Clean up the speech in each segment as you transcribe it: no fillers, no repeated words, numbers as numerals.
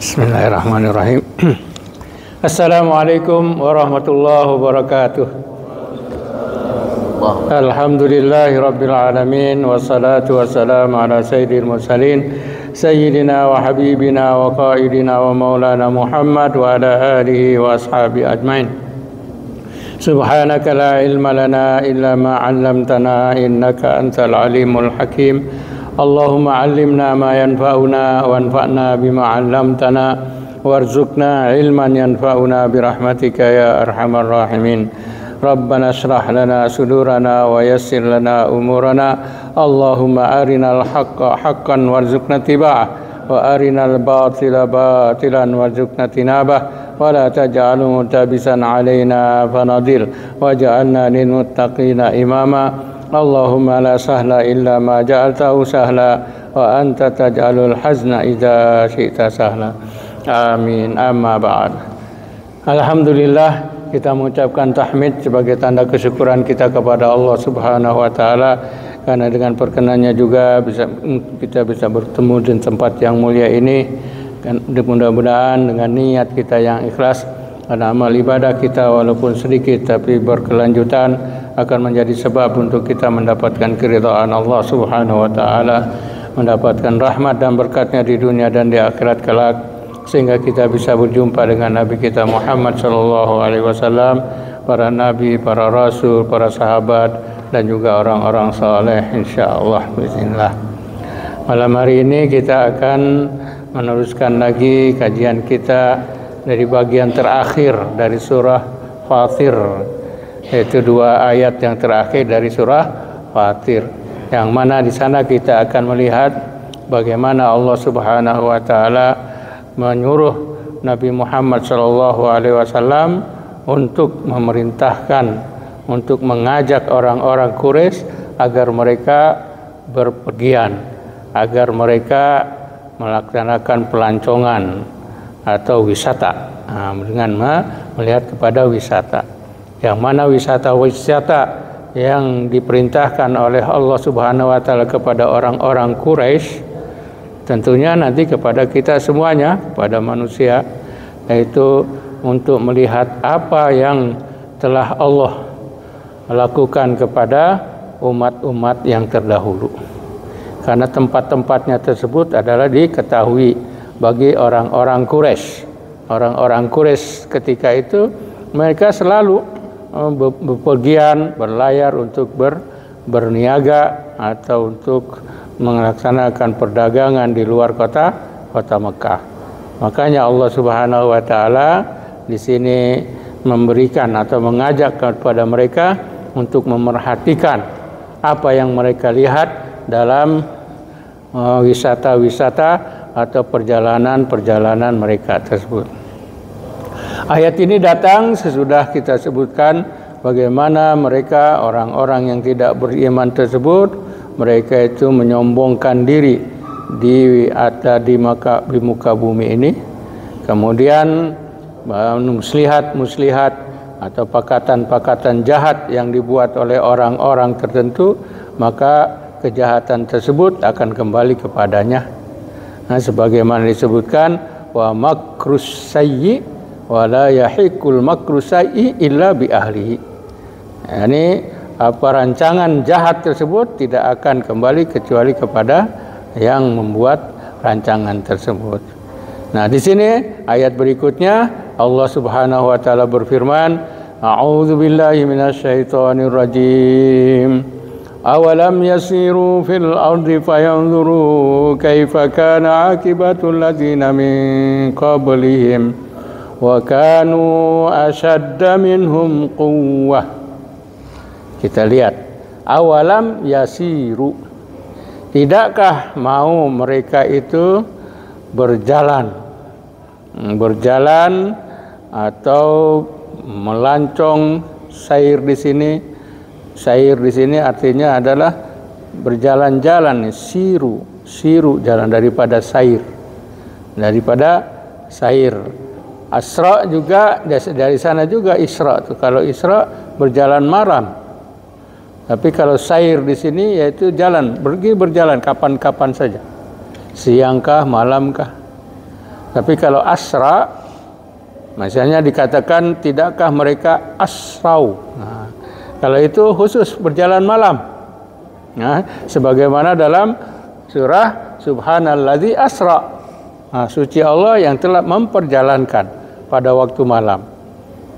Bismillahirrahmanirrahim. Assalamualaikum warahmatullahi wabarakatuh. Alhamdulillahi rabbil alamin, wassalatu wassalamu ala sayyidil mursalin sayyidina wa habibina wa qaidina wa maulana Muhammad wa ala alihi wa ashabi ajmain. Subhanaka la ilma lana illa ma 'allamtana innaka antal alimul hakim. Allahumma 'allimna ma yanfa'una wanfa'na bima 'allamtana warzuqna ilman yanfa'una birahmatika ya arhamar rahimin. Rabbana shrah lana sudurana wa yassir lana umurana. Allahumma arinal haqqa haqqan warzuqna tiba'ah wa arinal batila batilan warzuqna tinabah wa la taj'alhu mutabisan 'alaina fanadil waj'alna lil muttaqina imama. Allahumma la sahla illa ma ja'altahu sahla wa anta taj'alul hazna idza syi'ta sahla. Amin. Amma ba'd. Alhamdulillah, kita mengucapkan tahmid sebagai tanda kesyukuran kita kepada Allah Subhanahu wa taala karena dengan perkenannya juga kita bisa bertemu di tempat yang mulia ini. Dan mudah-mudahan dengan niat kita yang ikhlas, karena amal ibadah kita walaupun sedikit tapi berkelanjutan akan menjadi sebab untuk kita mendapatkan keridhaan Allah Subhanahu wa taala, mendapatkan rahmat dan berkatnya di dunia dan di akhirat kelak, sehingga kita bisa berjumpa dengan Nabi kita Muhammad sallallahu alaihi wasallam, para nabi, para rasul, para sahabat dan juga orang-orang saleh insyaallah bismillah. Malam hari ini kita akan meneruskan lagi kajian kita dari bagian terakhir dari surah Fatir, yaitu 2 ayat yang terakhir dari surah Fatir, yang mana di sana kita akan melihat bagaimana Allah Subhanahu wa taala menyuruh Nabi Muhammad sallallahu alaihi wasallam untuk memerintahkan, untuk mengajak orang-orang Quraisy agar mereka berpergian, agar mereka melaksanakan pelancongan atau wisata, dengan melihat kepada wisata. Yang mana wisata yang diperintahkan oleh Allah Subhanahu wa taala kepada orang-orang Quraisy, tentunya nanti kepada kita semuanya, kepada manusia, yaitu untuk melihat apa yang telah Allah lakukan kepada umat-umat yang terdahulu. Karena tempat-tempatnya tersebut adalah diketahui bagi orang-orang Quraisy. Orang-orang Quraisy ketika itu mereka selalu bepergian, berlayar untuk berniaga atau untuk melaksanakan perdagangan di luar kota Mekah. Makanya Allah Subhanahu wa taala di sini memberikan atau mengajak kepada mereka untuk memerhatikan apa yang mereka lihat dalam wisata-wisata atau perjalanan-perjalanan mereka tersebut. Ayat ini datang sesudah kita sebutkan bagaimana mereka, orang-orang yang tidak beriman tersebut, mereka itu menyombongkan diri di muka bumi ini. Kemudian muslihat atau pakatan-pakatan jahat yang dibuat oleh orang-orang tertentu, maka kejahatan tersebut akan kembali kepadanya. Nah, sebagaimana disebutkan, wa makrus sayyi wa la yahiqul makrus sayyi illa bi ahlihi. Ini rancangan jahat tersebut tidak akan kembali kecuali kepada yang membuat rancangan tersebut. Nah, di sini ayat berikutnya Allah Subhanahu wa taala berfirman, a'udzubillahi minasyaitonir rajim. Awalam yasiru fil ardi fayanzuru kaifa kana akibatul ladzina min qablihim wa kanu ashadda minhum quwwah. Kita lihat, awalam yasiru, tidakkah mau mereka itu berjalan atau melancong. Sair di sini artinya adalah berjalan-jalan. Siru jalan daripada sair. Asra juga dari sana juga Isra. Kalau Isra berjalan malam. Tapi kalau sair di sini yaitu berjalan kapan-kapan saja. Siangkah, malamkah. Tapi kalau asra, misalnya dikatakan tidakkah mereka asrau. Nah, kalau itu khusus berjalan malam. Nah, sebagaimana dalam surah Subhanalladzi asra. Nah, suci Allah yang telah memperjalankan pada waktu malam.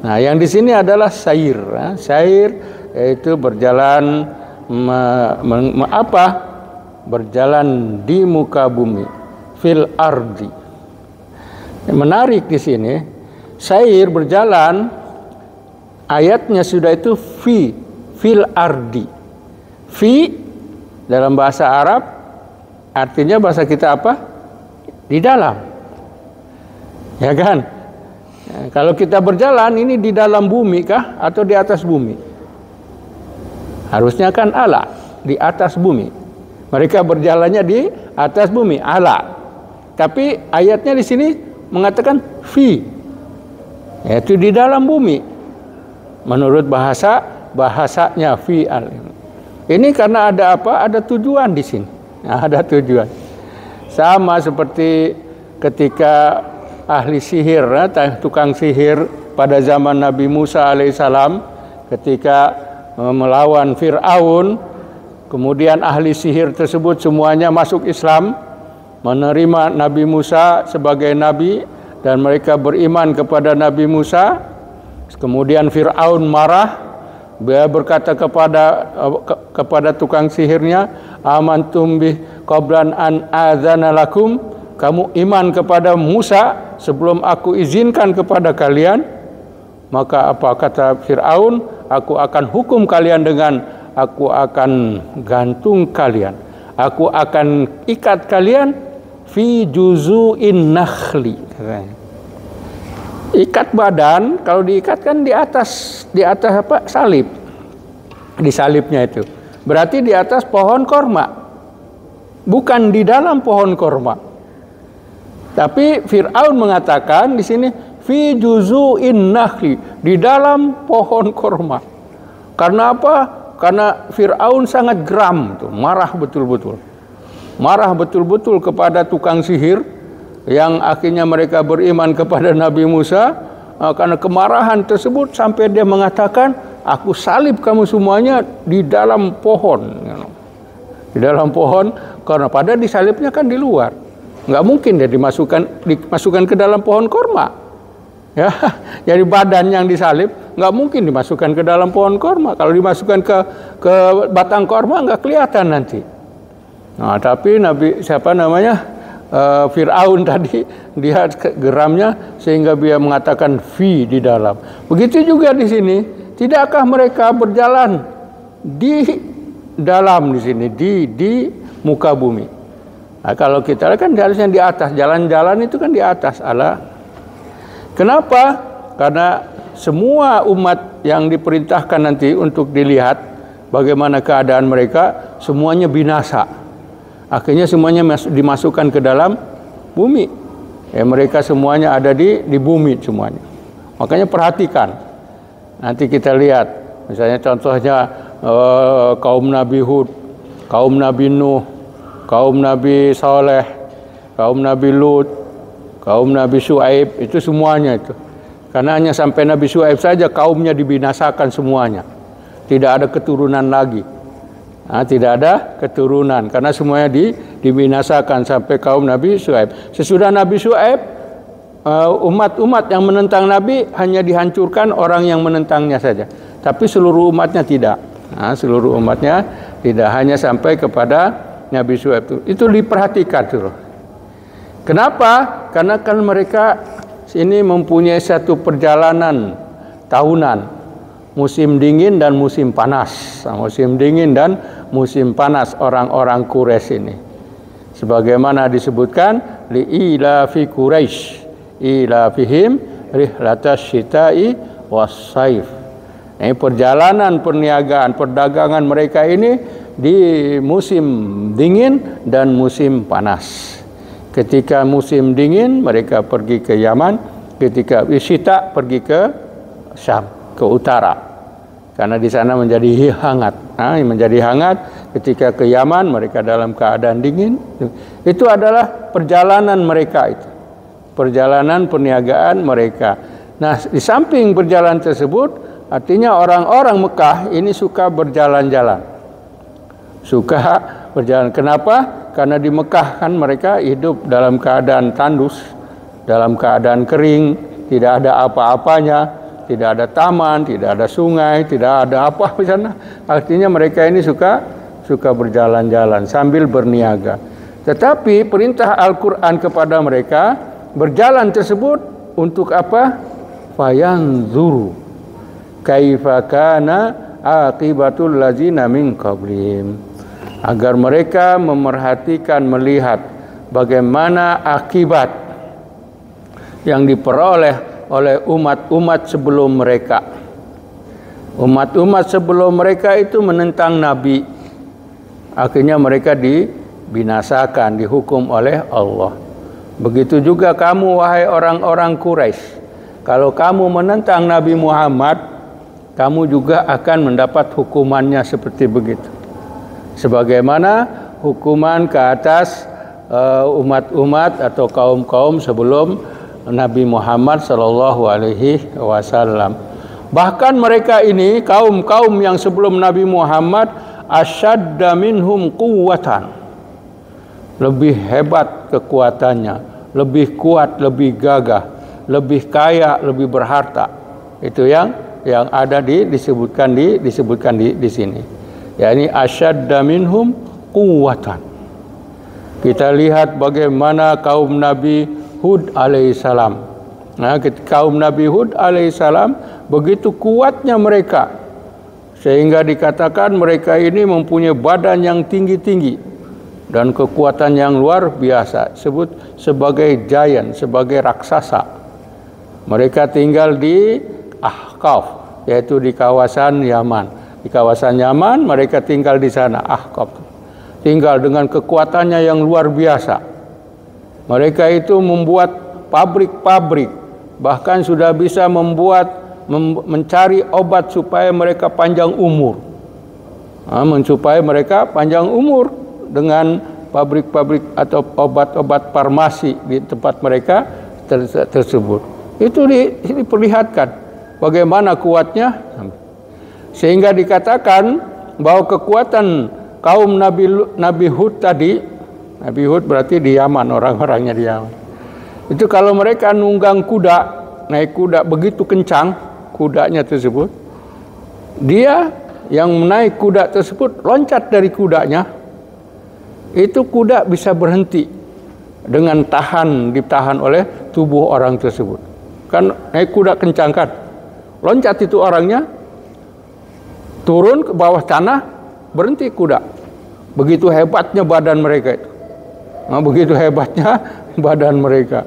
Nah, yang di sini adalah sair. Nah, sair yaitu berjalan berjalan di muka bumi, fil ardi. Menarik di sini, sair berjalan, ayatnya sudah itu fil ardi. Fi dalam bahasa Arab artinya bahasa kita apa? Di dalam. Ya kan? Nah, kalau kita berjalan ini di dalam bumi kah atau di atas bumi? Harusnya kan ala, di atas bumi. Mereka berjalannya di atas bumi, ala. Tapi ayatnya di sini mengatakan fi, yaitu di dalam bumi. Menurut bahasanya fi al. Ini karena ada apa? Ada tujuan di sini. Nah, ada tujuan. Sama seperti ketika ahli sihir, tukang sihir pada zaman Nabi Musa alaihissalam, ketika melawan Fir'aun, kemudian ahli sihir tersebut semuanya masuk Islam, menerima Nabi Musa sebagai nabi, dan mereka beriman kepada Nabi Musa. Kemudian Fir'aun marah, dia berkata kepada tukang sihirnya, amantum bih qablan an adzana lakum, kamu iman kepada Musa sebelum aku izinkan kepada kalian. Maka apa kata Fir'aun? Aku akan hukum kalian dengan aku akan gantung kalian, aku akan ikat kalian fi juzu'in nakhli. Ikat badan, kalau diikatkan di atas apa? Salib. Di salibnya itu. Berarti di atas pohon korma. Bukan di dalam pohon korma. Tapi Fir'aun mengatakan di sini fi juzu'in nakhli, di dalam pohon korma. Karena apa? Karena Fir'aun sangat geram, marah betul-betul. Marah betul-betul kepada tukang sihir yang akhirnya mereka beriman kepada Nabi Musa. Karena kemarahan tersebut sampai dia mengatakan, aku salib kamu semuanya di dalam pohon. Di dalam pohon, karena pada disalibnya kan di luar. Nggak mungkin dia dimasukkan ke dalam pohon korma. Ya, jadi badan yang disalib nggak mungkin dimasukkan ke dalam pohon korma. Kalau dimasukkan ke batang korma nggak kelihatan nanti. Nah, tapi Fir'aun tadi dia geramnya sehingga dia mengatakan fi di dalam. Begitu juga di sini, tidakkah mereka berjalan di dalam di sini di muka bumi? Nah, kalau kita kan harusnya di atas, jalan-jalan itu kan di atas Allah. Kenapa? Karena semua umat yang diperintahkan nanti untuk dilihat bagaimana keadaan mereka, semuanya binasa. Akhirnya semuanya dimasukkan ke dalam bumi. Ya, mereka semuanya ada di bumi semuanya. Makanya perhatikan. Nanti kita lihat, misalnya contohnya kaum Nabi Hud, kaum Nabi Nuh, kaum Nabi Saleh, kaum Nabi Lut, kaum Nabi Syuaib, itu semuanya itu. Karena hanya sampai Nabi Syuaib saja kaumnya dibinasakan semuanya. Tidak ada keturunan lagi. Nah, tidak ada keturunan karena semuanya dibinasakan sampai kaum Nabi Syuaib. Sesudah Nabi Syuaib, umat-umat yang menentang Nabi hanya dihancurkan orang yang menentangnya saja. Tapi seluruh umatnya tidak. Nah, seluruh umatnya tidak, hanya sampai kepada Nabi Syuaib. Itu diperhatikan dulu. Kenapa? Karena kan mereka ini mempunyai satu perjalanan tahunan. Musim dingin dan musim panas. Musim dingin dan musim panas orang-orang Quraisy ini. Sebagaimana disebutkan li'ilafi Quraisy ilafihim rihlatas syita'i was-saif. Ini perjalanan perniagaan, perdagangan mereka ini di musim dingin dan musim panas. Ketika musim dingin mereka pergi ke Yaman, ketika syita pergi ke Syam, ke utara, karena di sana menjadi hangat. Nah, menjadi hangat. Ketika ke Yaman mereka dalam keadaan dingin. Itu adalah perjalanan mereka itu. perjalanan perniagaan mereka. Nah, di samping perjalanan tersebut, artinya orang-orang Mekah ini suka berjalan-jalan. Suka berjalan. Kenapa? Karena di Mekah kan mereka hidup dalam keadaan tandus, dalam keadaan kering, tidak ada apa-apanya, tidak ada taman, tidak ada sungai, tidak ada apa di sana. Artinya mereka ini suka berjalan-jalan sambil berniaga. Tetapi perintah Al-Quran kepada mereka berjalan tersebut untuk apa? Fayanzuru kaifa kana aqibatul ladzina min qablihim, agar mereka memerhatikan, melihat bagaimana akibat yang diperoleh oleh umat-umat sebelum mereka. Umat-umat sebelum mereka itu menentang Nabi, akhirnya mereka dibinasakan, dihukum oleh Allah. Begitu juga kamu, wahai orang-orang Quraisy, kalau kamu menentang Nabi Muhammad, kamu juga akan mendapat hukumannya seperti begitu. Sebagaimana hukuman ke atas umat-umat atau kaum-kaum sebelum Nabi Muhammad sallallahu alaihi wasallam. Bahkan mereka ini kaum-kaum yang sebelum Nabi Muhammad asyadda minhum quwwatan, lebih hebat kekuatannya, lebih kuat, lebih gagah, lebih kaya, lebih berharta. Itu yang ada disebutkan di sini. yakni asyadda minhum quwwatan. Kita lihat bagaimana kaum Nabi Hud alaihissalam. Nah, kaum Nabi Hud alaihissalam begitu kuatnya mereka sehingga dikatakan mereka ini mempunyai badan yang tinggi-tinggi dan kekuatan yang luar biasa, sebut sebagai giant, sebagai raksasa. Mereka tinggal di Ahqaf, yaitu di kawasan Yaman. Di kawasan Yaman mereka tinggal di sana, Ahqaf. Tinggal dengan kekuatannya yang luar biasa. Mereka itu membuat pabrik-pabrik, bahkan sudah bisa mencari obat supaya mereka panjang umur. Supaya mereka panjang umur dengan pabrik-pabrik atau obat-obat farmasi di tempat mereka tersebut. Itu diperlihatkan bagaimana kuatnya, sehingga dikatakan bahwa kekuatan kaum Nabi Hud tadi, Nabi Hud berarti di Yaman, orang-orangnya di Yaman. Itu kalau mereka nunggang kuda, naik kuda begitu kencang kudanya tersebut, dia yang menaik kuda tersebut loncat dari kudanya, itu kuda bisa berhenti dengan ditahan oleh tubuh orang tersebut. Kan naik kuda kencang kan, loncat itu orangnya, turun ke bawah tanah, berhenti kuda. Begitu hebatnya badan mereka itu. Begitu hebatnya badan mereka.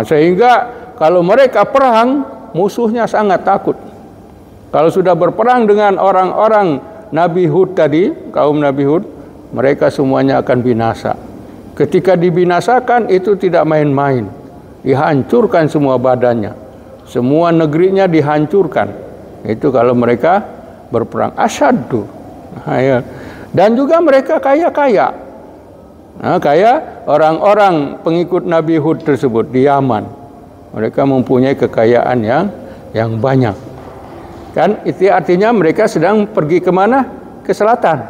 Sehingga kalau mereka perang, musuhnya sangat takut. Kalau sudah berperang dengan orang-orang Nabi Hud tadi, kaum Nabi Hud, mereka semuanya akan binasa. Ketika dibinasakan itu tidak main-main. Dihancurkan semua badannya. Semua negerinya dihancurkan. Itu kalau mereka berperang. Asyaddu. Dan juga mereka kaya-kaya. Kayak orang-orang pengikut Nabi Hud tersebut di Yaman. Mereka mempunyai kekayaan yang banyak. Kan itu artinya mereka sedang pergi kemana? Ke selatan.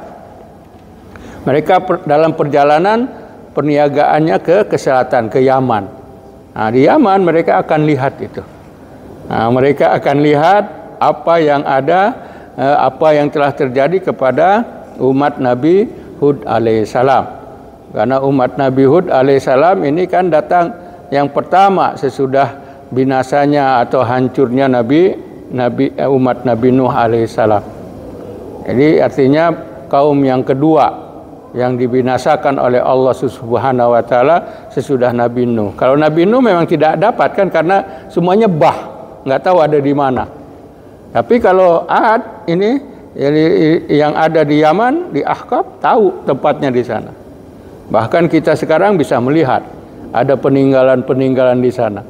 Mereka dalam perjalanan perniagaannya ke selatan, ke Yaman. Di Yaman mereka akan lihat itu. Mereka akan lihat apa yang ada, apa yang telah terjadi kepada umat Nabi Hud alaihissalam. Karena umat Nabi Hud alaihissalam ini kan datang yang pertama sesudah binasanya atau hancurnya umat Nabi Nuh alaihissalam. Jadi artinya kaum yang kedua yang dibinasakan oleh Allah Subhanahu wa taala sesudah Nabi Nuh. Kalau Nabi Nuh memang tidak dapat kan karena semuanya nggak tahu ada di mana. Tapi kalau Ad ini yang ada di Yaman, di Ahqaf, tahu tempatnya di sana. Bahkan kita sekarang bisa melihat ada peninggalan-peninggalan di sana.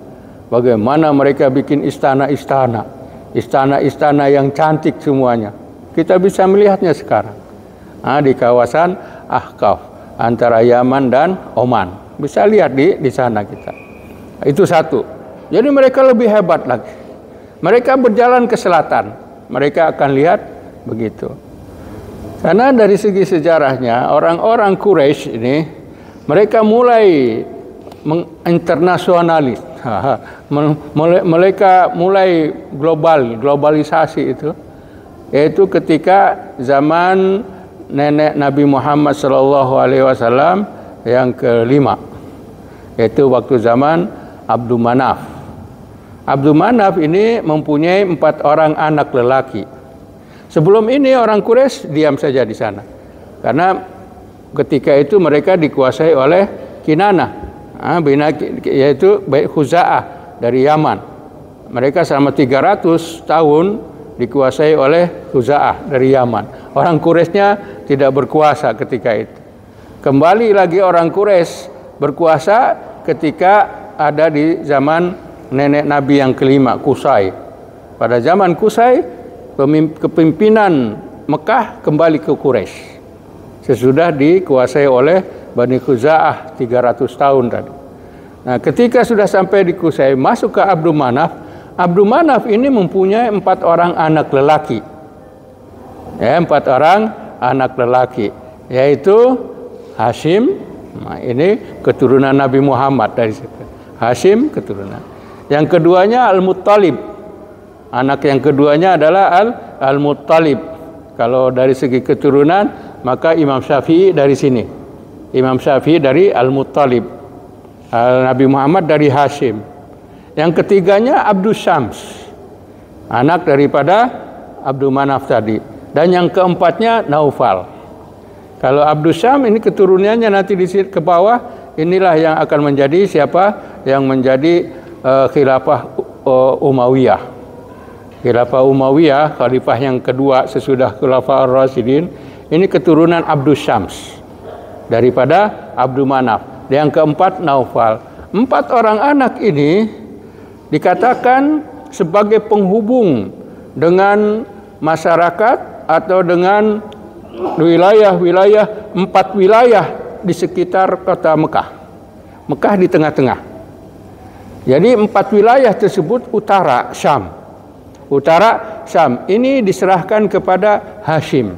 Bagaimana mereka bikin istana-istana yang cantik semuanya. Kita bisa melihatnya sekarang. Di kawasan Ahqaf antara Yaman dan Oman. Bisa lihat di sana kita. Itu satu. Jadi mereka lebih hebat lagi. Mereka berjalan ke selatan. Mereka akan lihat begitu. Karena dari segi sejarahnya, orang-orang Quraisy ini, mereka mulai menginternasionalis. Mereka mulai globalisasi itu. Yaitu ketika zaman nenek Nabi Muhammad SAW yang kelima. Yaitu waktu zaman Abdul Manaf. Abdul Manaf ini mempunyai 4 orang anak lelaki. Sebelum ini orang Quraisy diam saja di sana. Karena ketika itu mereka dikuasai oleh Kinanah, yaitu Khuza'ah dari Yaman. Mereka selama 300 tahun dikuasai oleh Khuza'ah dari Yaman. Orang Quraisynya tidak berkuasa ketika itu. Kembali lagi orang Quraisy berkuasa ketika ada di zaman nenek Nabi yang kelima, Qusay. Pada zaman Qusay, kepemimpinan Mekah kembali ke Quraisy. Sesudah dikuasai oleh Bani Khuza'ah 300 tahun tadi. Nah, ketika sudah sampai di Qusay, masuk ke Abdul Manaf. Abdul Manaf ini mempunyai 4 orang anak lelaki. Ya, 4 orang anak lelaki, yaitu Hashim. Nah, ini keturunan Nabi Muhammad dari situ. Hashim keturunan. Yang keduanya Al-Muttalib. Anak yang keduanya adalah Al-Muttalib. Kalau dari segi keturunan, maka Imam Syafi'i dari sini. Imam Syafi'i dari Al-Muttalib. Nabi Muhammad dari Hashim. Yang ketiganya Abdus Syams. Anak daripada Abdul Manaf tadi. Dan yang keempatnya Naufal. Kalau Abdus Syams ini keturunannya nanti di sini ke bawah, inilah yang akan menjadi siapa? Yang menjadi khilafah Umayyah. Khilafah Umayyah, khalifah yang kedua sesudah Khulafah Ar-Rasyidin, ini keturunan Abdus Syams daripada Abdul Manaf. Yang keempat Naufal. 4 orang anak ini dikatakan sebagai penghubung dengan masyarakat atau dengan wilayah-wilayah, 4 wilayah di sekitar kota Mekah. Mekah di tengah-tengah. Jadi 4 wilayah tersebut utara Syam. Utara Syam ini diserahkan kepada Hashim.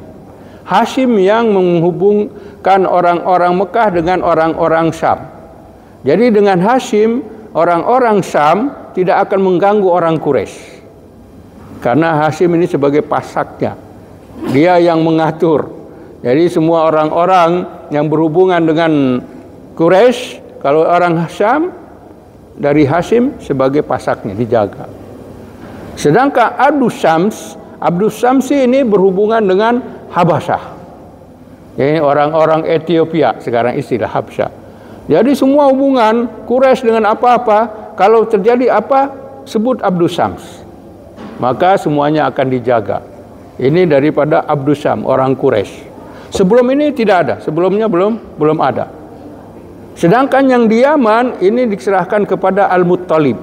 Hashim yang menghubungkan orang-orang Mekah dengan orang-orang Syam. Jadi dengan Hashim, orang-orang Syam tidak akan mengganggu orang Quraisy. Karena Hashim ini sebagai pasaknya. Dia yang mengatur. Jadi semua orang-orang yang berhubungan dengan Quraisy, kalau orang Syam dari Hashim sebagai pasaknya dijaga. Sedangkan Abdus Syams ini berhubungan dengan Habasyah. Ini orang-orang Ethiopia, sekarang istilah Habsyah. Jadi semua hubungan Quraisy dengan apa-apa, kalau terjadi apa, sebut Abdus Syams. Maka semuanya akan dijaga. Ini daripada Abdus Syams, orang Quraisy. Sebelum ini tidak ada, sebelumnya belum ada. Sedangkan yang di Yaman ini diserahkan kepada Al-Muttalib.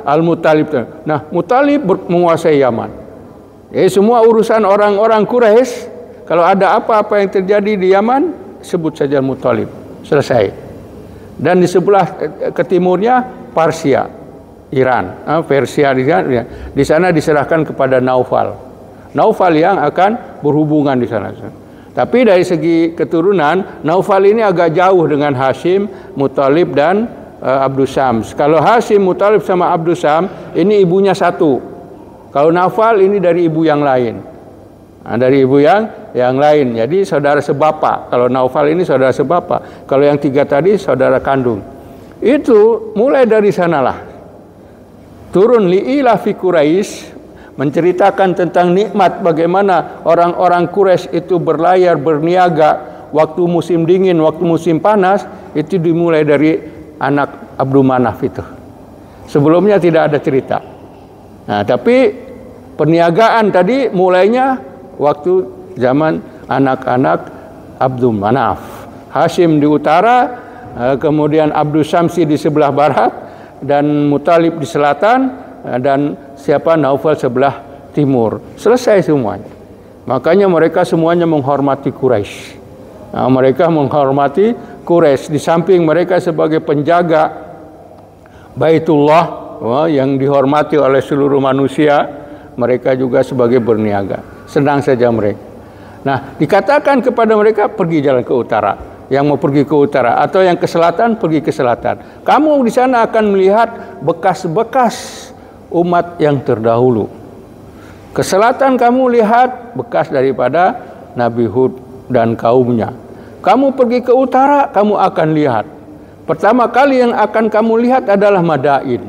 Al-Muttalib. Nah, Muttalib menguasai Yaman. Semua urusan orang-orang Quraisy, kalau ada apa-apa yang terjadi di Yaman, sebut saja Muttalib. Selesai. Dan di sebelah ke timurnya Persia, Iran, Persia di sana diserahkan kepada Naufal. Naufal yang akan berhubungan di sana. Tapi dari segi keturunan, Naufal ini agak jauh dengan Hashim, Muttalib dan Abdus Syams. Kalau Hashim, Muttalib sama Abdus Syams, ini ibunya satu. Kalau Naufal ini dari ibu yang lain. Nah, dari ibu yang lain. Jadi saudara sebapa. Kalau Naufal ini saudara sebapa. Kalau yang 3 tadi saudara kandung. Itu mulai dari sanalah. Turun li'ilah fi Quraisy, menceritakan tentang nikmat bagaimana orang-orang Quraisy itu berlayar, berniaga waktu musim dingin, waktu musim panas, itu dimulai dari anak Abdul Manaf itu. Sebelumnya tidak ada cerita. Nah, tapi perniagaan tadi mulainya waktu zaman anak-anak Abdul Manaf. Hashim di utara, kemudian Abdus Syamsi di sebelah barat, dan Muttalib di selatan, dan Naufal sebelah timur. Selesai semuanya. Makanya mereka semuanya menghormati Quraisy. Nah, mereka menghormati Quraisy. Di samping mereka sebagai penjaga Baitullah yang dihormati oleh seluruh manusia, mereka juga sebagai berniaga. Senang saja mereka. Nah, dikatakan kepada mereka pergi jalan ke utara. Yang mau pergi ke utara atau yang ke selatan pergi ke selatan. Kamu di sana akan melihat bekas-bekas umat yang terdahulu. Ke selatan kamu lihat bekas daripada Nabi Hud dan kaumnya. Kamu pergi ke utara, kamu akan lihat. Pertama kali yang akan kamu lihat adalah Madain.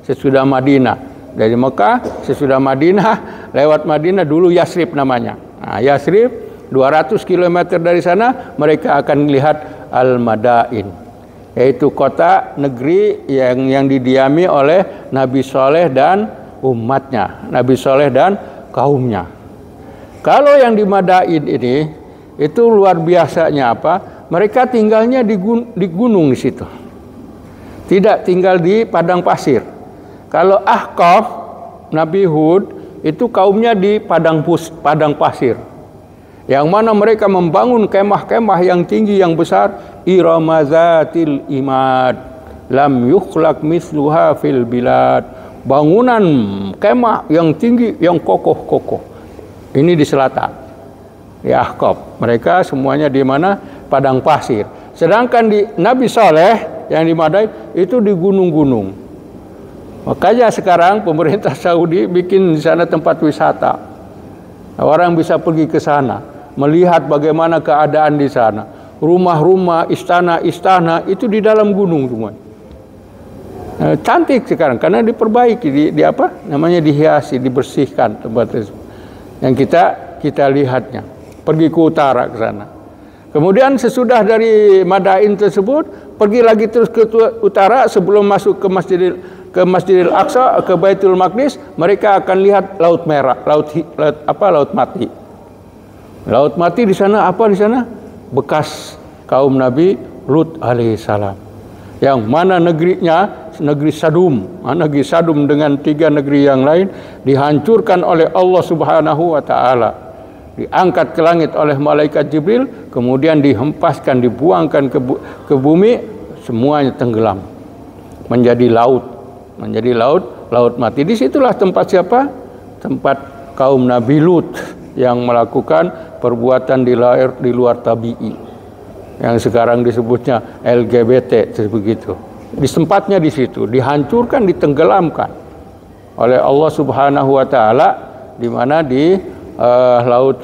Sesudah Madinah. Dari Mekah, sesudah Madinah, lewat Madinah dulu Yasrib namanya. Nah, Yasrib, 200 km dari sana, mereka akan lihat Al-Madain. Yaitu kota negeri yang didiami oleh Nabi Soleh dan umatnya. Nabi Soleh dan kaumnya. Kalau yang di Madain ini, itu luar biasanya apa? Mereka tinggalnya di gunung di situ. Tidak tinggal di padang pasir. Kalau Ahqaf, Nabi Hud, itu kaumnya di padang pasir. Yang mana mereka membangun kemah-kemah yang tinggi, yang besar. Iramazatil imad. Lam yukhlaq misluha fil bilad. Bangunan kemah yang tinggi, yang kokoh-kokoh. Ini di selatan. Di Ahqaf. Mereka semuanya di mana? Padang pasir. Sedangkan di Nabi Saleh yang di Madain itu di gunung-gunung. Makanya sekarang pemerintah Saudi bikin di sana tempat wisata. Orang bisa pergi ke sana, melihat bagaimana keadaan di sana. Rumah-rumah, istana-istana itu di dalam gunung semua. Cantik sekarang karena diperbaiki, dihiasi, dibersihkan tempat itu. Yang kita lihatnya. Pergi ke utara ke sana. Kemudian sesudah dari Madain tersebut, pergi lagi terus ke utara sebelum masuk ke Masjidil Aqsa, ke Baitul Maqdis, mereka akan lihat Laut Merah, Laut Mati. Laut Mati di sana apa di sana? Bekas kaum Nabi Lut alaihissalam. Yang mana negeri Sadum dengan 3 negeri yang lain dihancurkan oleh Allah Subhanahu wa taala. Diangkat ke langit oleh malaikat Jibril, kemudian dihempaskan, dibuangkan ke bumi, semuanya tenggelam menjadi laut mati. Disitulah tempat siapa? Tempat kaum Nabi Lut yang melakukan perbuatan di luar tabi'i, yang sekarang disebutnya LGBT, begitu. Tempatnya di situ, dihancurkan, ditenggelamkan oleh Allah Subhanahu wa taala, di mana di laut.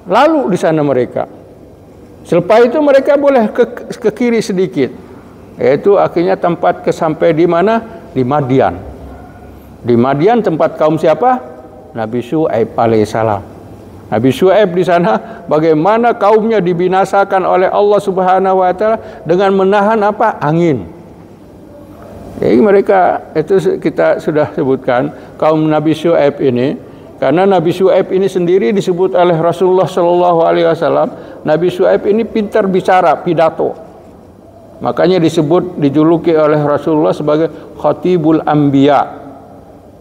Lalu di sana mereka. Selepas itu mereka boleh ke kiri sedikit. Yaitu akhirnya tempat sampai di mana? Di Madian. Di Madian tempat kaum siapa? Nabi Syuaib alaihissalam. Nabi Syuaib di sana bagaimana kaumnya dibinasakan oleh Allah Subhanahu wa taala dengan menahan apa? Angin. Jadi mereka itu kita sudah sebutkan kaum Nabi Syuaib ini. Karena Nabi Syuaib ini sendiri disebut oleh Rasulullah Shallallahu Alaihi Wasallam, Nabi Syuaib ini pintar bicara, pidato. Makanya dijuluki oleh Rasulullah sebagai Khatibul Anbiya.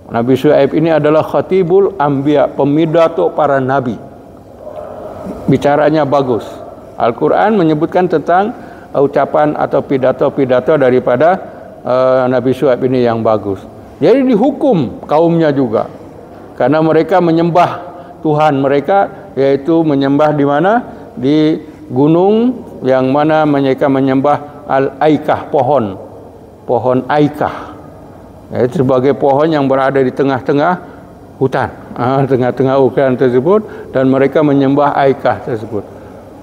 Nabi Syuaib ini adalah Khatibul Anbiya, pemidato para nabi. Bicaranya bagus. Al-Quran menyebutkan tentang ucapan atau pidato-pidato daripada Nabi Syuaib ini yang bagus. Jadi dihukum kaumnya juga. Karena mereka menyembah Tuhan mereka, yaitu menyembah di mana? Di gunung yang mana mereka menyembah Al-Aikah, pohon Aikah. Yaitu sebagai pohon yang berada di tengah-tengah hutan. Tengah-tengah hutan tersebut, dan mereka menyembah Aikah tersebut.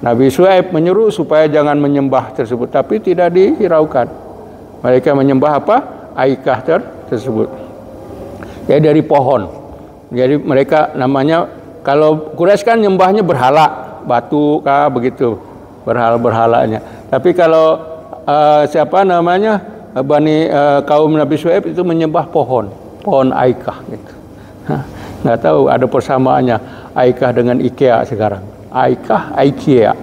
Nabi Syuaib menyuruh supaya jangan menyembah tersebut, tapi tidak dihiraukan. Mereka menyembah apa? Aikah tersebut. Ya, dari pohon. Jadi mereka namanya, kalau Quraisy kan nyembahnya berhala, batu kah begitu, berhala-berhalanya. Tapi kalau kaum Nabi Syuaib itu menyembah pohon Aikah gitu. Nggak tahu ada persamaannya Aikah dengan IKEA sekarang. Aikah, IKEA.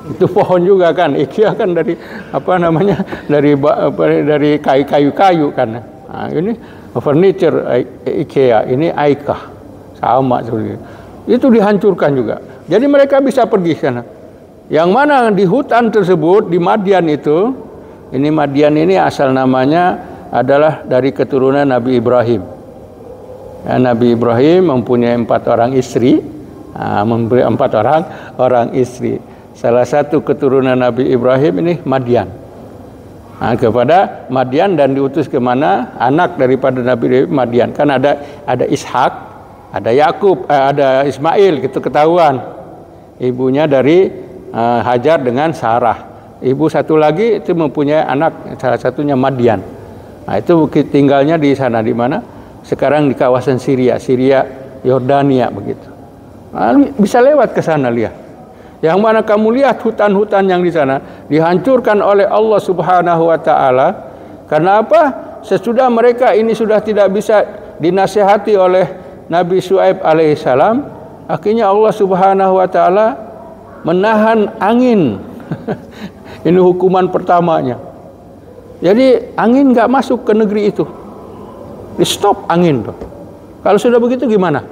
Itu pohon juga kan, IKEA kan dari dari kayu-kayu kan. Nah, ini furniture IKEA, ini Aikah, sama seperti itu. Itu dihancurkan juga. Jadi mereka bisa pergi sana. Yang mana di hutan tersebut, di Madian itu, ini Madian ini asal namanya adalah dari keturunan Nabi Ibrahim. Nabi Ibrahim mempunyai 4 orang istri, memberi 4 orang istri. Salah satu keturunan Nabi Ibrahim ini Madian. Kepada Madian, dan diutus ke mana? Anak daripada Nabi Ibrahim Madian. Kan ada Ishak, ada Yakub, ada Ismail, gitu ketahuan. Ibunya dari Hajar dengan Sarah. Ibu satu lagi itu mempunyai anak, salah satunya Madian. Itu tinggalnya di sana, di mana? Sekarang di kawasan Syria, Yordania begitu. Bisa lewat ke sana lihat. Yang mana kamu lihat hutan-hutan yang di sana dihancurkan oleh Allah Subhanahu wa taala. Karena apa? Sesudah mereka ini sudah tidak bisa dinasihati oleh Nabi Syuaib alaihissalam, akhirnya Allah Subhanahu wa taala menahan angin. Ini hukuman pertamanya. Jadi angin nggak masuk ke negeri itu. Di stop angin tuh. Kalau sudah begitu gimana?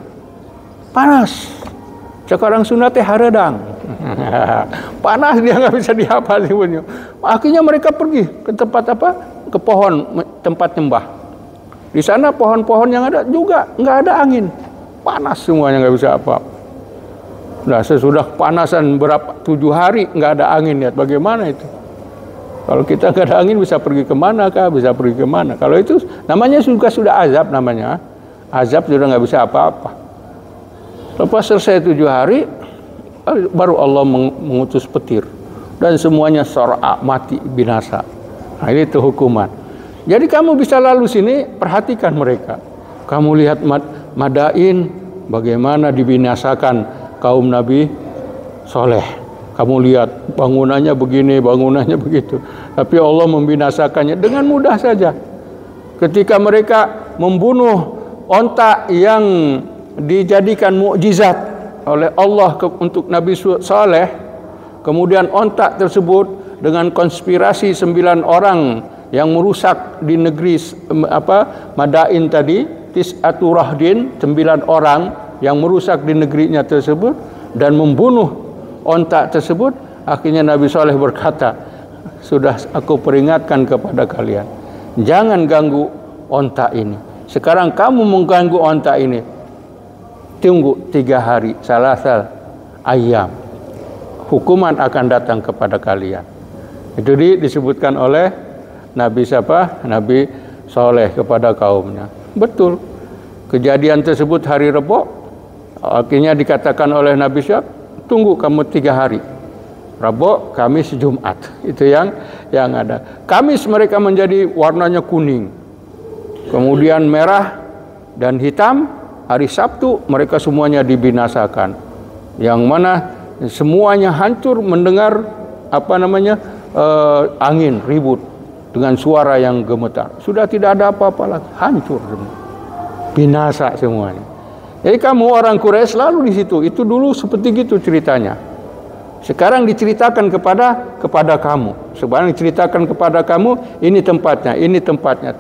Panas. Sekarang Sunda teh haredang. Panas, dia nggak bisa dihafal. Akhirnya mereka pergi ke tempat apa? Ke pohon, tempat nyembah. Di sana pohon-pohon yang ada juga nggak ada angin. Panas semuanya, nggak bisa apa. Nah, sesudah panasan berapa 7 hari nggak ada angin, lihat bagaimana itu. Kalau kita nggak ada angin bisa pergi kemana kah? Bisa pergi kemana? Kalau itu namanya sudah azab namanya. Azab sudah nggak bisa apa-apa. Lepas selesai 7 hari, baru Allah mengutus petir. Dan semuanya sor'a, mati, binasa. Nah, ini itu hukuman. Jadi kamu bisa lalu sini, perhatikan mereka. Kamu lihat Madain, bagaimana dibinasakan kaum Nabi Soleh. Kamu lihat bangunannya begini, bangunannya begitu. Tapi Allah membinasakannya dengan mudah saja. Ketika mereka membunuh onta yang dijadikan mukjizat oleh Allah untuk Nabi Saleh, kemudian onta tersebut dengan konspirasi 9 orang yang merusak di negeri Madain tadi, Tis'atu Rahdin, 9 orang yang merusak di negerinya tersebut dan membunuh onta tersebut. Akhirnya Nabi Saleh berkata, sudah aku peringatkan kepada kalian, jangan ganggu onta ini. Sekarang kamu mengganggu onta ini, tunggu 3 hari, salasal ayam, hukuman akan datang kepada kalian. Itu disebutkan oleh Nabi siapa? Nabi Saleh kepada kaumnya. Betul. Kejadian tersebut hari Rebo. Akhirnya dikatakan oleh Nabi siapa? Tunggu kamu 3 hari. Rabu, Kamis, Jumat. Itu yang ada. Kamis mereka menjadi warnanya kuning. Kemudian merah dan hitam. Hari Sabtu mereka semuanya dibinasakan. Yang mana semuanya hancur mendengar angin ribut dengan suara yang gemetar. Sudah tidak ada apa-apa lagi. Hancur semua. Binasa semuanya. Jadi kamu orang Quraisy selalu di situ. Itu dulu seperti gitu ceritanya. Sekarang diceritakan kepada kamu. Sekarang diceritakan kepada kamu, ini tempatnya, ini tempatnya.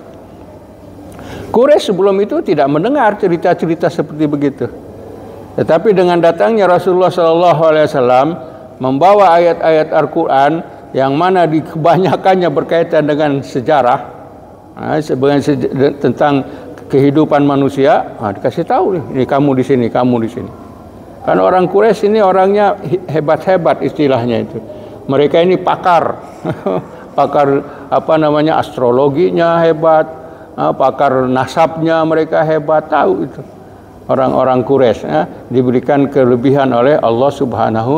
Quraisy sebelum itu tidak mendengar cerita-cerita seperti begitu. Tetapi dengan datangnya Rasulullah SAW membawa ayat-ayat Al-Quran yang mana di kebanyakannya berkaitan dengan sejarah, tentang kehidupan manusia, dikasih tahu ini kamu di sini, kamu di sini. Karena orang Quraisy ini orangnya hebat-hebat istilahnya itu. Mereka ini pakar, pakar astrologinya hebat, pakar nasabnya mereka hebat, tahu itu. Orang-orang Quraisy diberikan kelebihan oleh Allah Subhanahu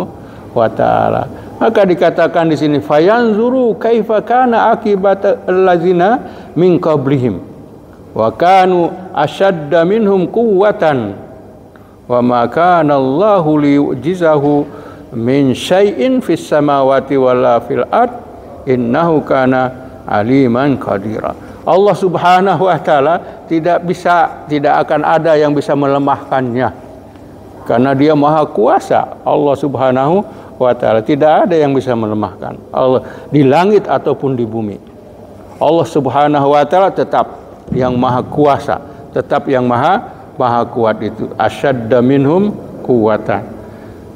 wa taala. Maka dikatakan di sini fayanzuru kaifa kana akibat allazina min qablihim wa kanu ashadda minhum quwwatan wa ma kana Allahu liyu'jizahu min syai'in fis samawati wala fil ard innahu kana aliman qadira. Allah Subhanahu wa taala tidak akan ada yang bisa melemahkannya karena Dia Maha Kuasa. Allah Subhanahu wa taala tidak ada yang bisa melemahkan Allah di langit ataupun di bumi. Allah Subhanahu wa taala tetap yang Maha Kuasa, tetap yang maha kuat itu. Asyadda minhum quwwatan.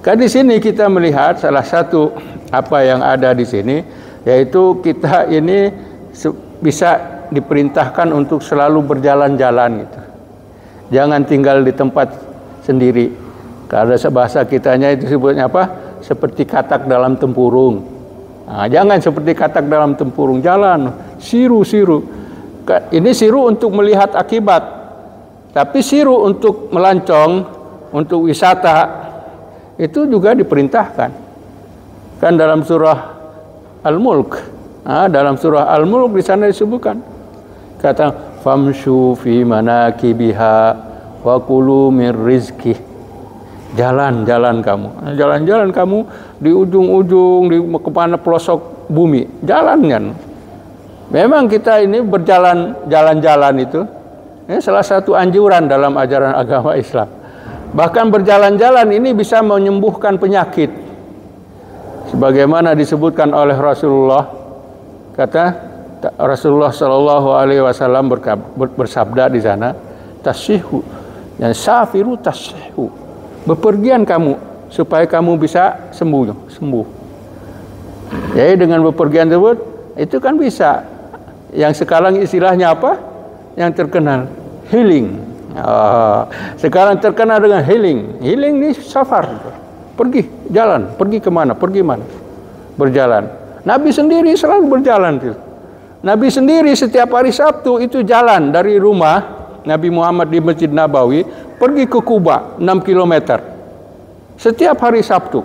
Kan di sini kita melihat salah satu apa yang ada di sini, yaitu kita ini bisa kita diperintahkan untuk selalu berjalan-jalan gitu. Jangan tinggal di tempat sendiri. Kalau bahasa kitanya itu sebutnya apa? Seperti katak dalam tempurung. Nah, jangan seperti katak dalam tempurung, jalan siru-siru. Ini siru untuk melihat akibat, tapi siru untuk melancong, untuk wisata itu juga diperintahkan. Kan dalam surah Al-Mulk, dalam surah Al-Mulk di sana disebutkan, kata famshu fi manakibiha wa kulu mir rizki. Jalan-jalan kamu di ujung-ujung, di kemana pelosok bumi, jalannya. Memang kita ini jalan-jalan itu salah satu anjuran dalam ajaran agama Islam. Bahkan berjalan-jalan ini bisa menyembuhkan penyakit. Sebagaimana disebutkan oleh Rasulullah, kata Rasulullah Shallallahu Alaihi Wasallam bersabda di sana, tasyihu, dan safiru tasyihu. Bepergian kamu supaya kamu bisa sembuh. Jadi dengan bepergian tersebut itu kan bisa. Yang sekarang istilahnya apa? Yang terkenal healing. Sekarang terkenal dengan healing. Healing ini safar. Pergi, jalan, pergi kemana? Pergi mana? Berjalan. Nabi sendiri selalu berjalan. Nabi sendiri setiap hari Sabtu itu jalan dari rumah Nabi Muhammad di Masjid Nabawi pergi ke Kuba 6 km setiap hari Sabtu.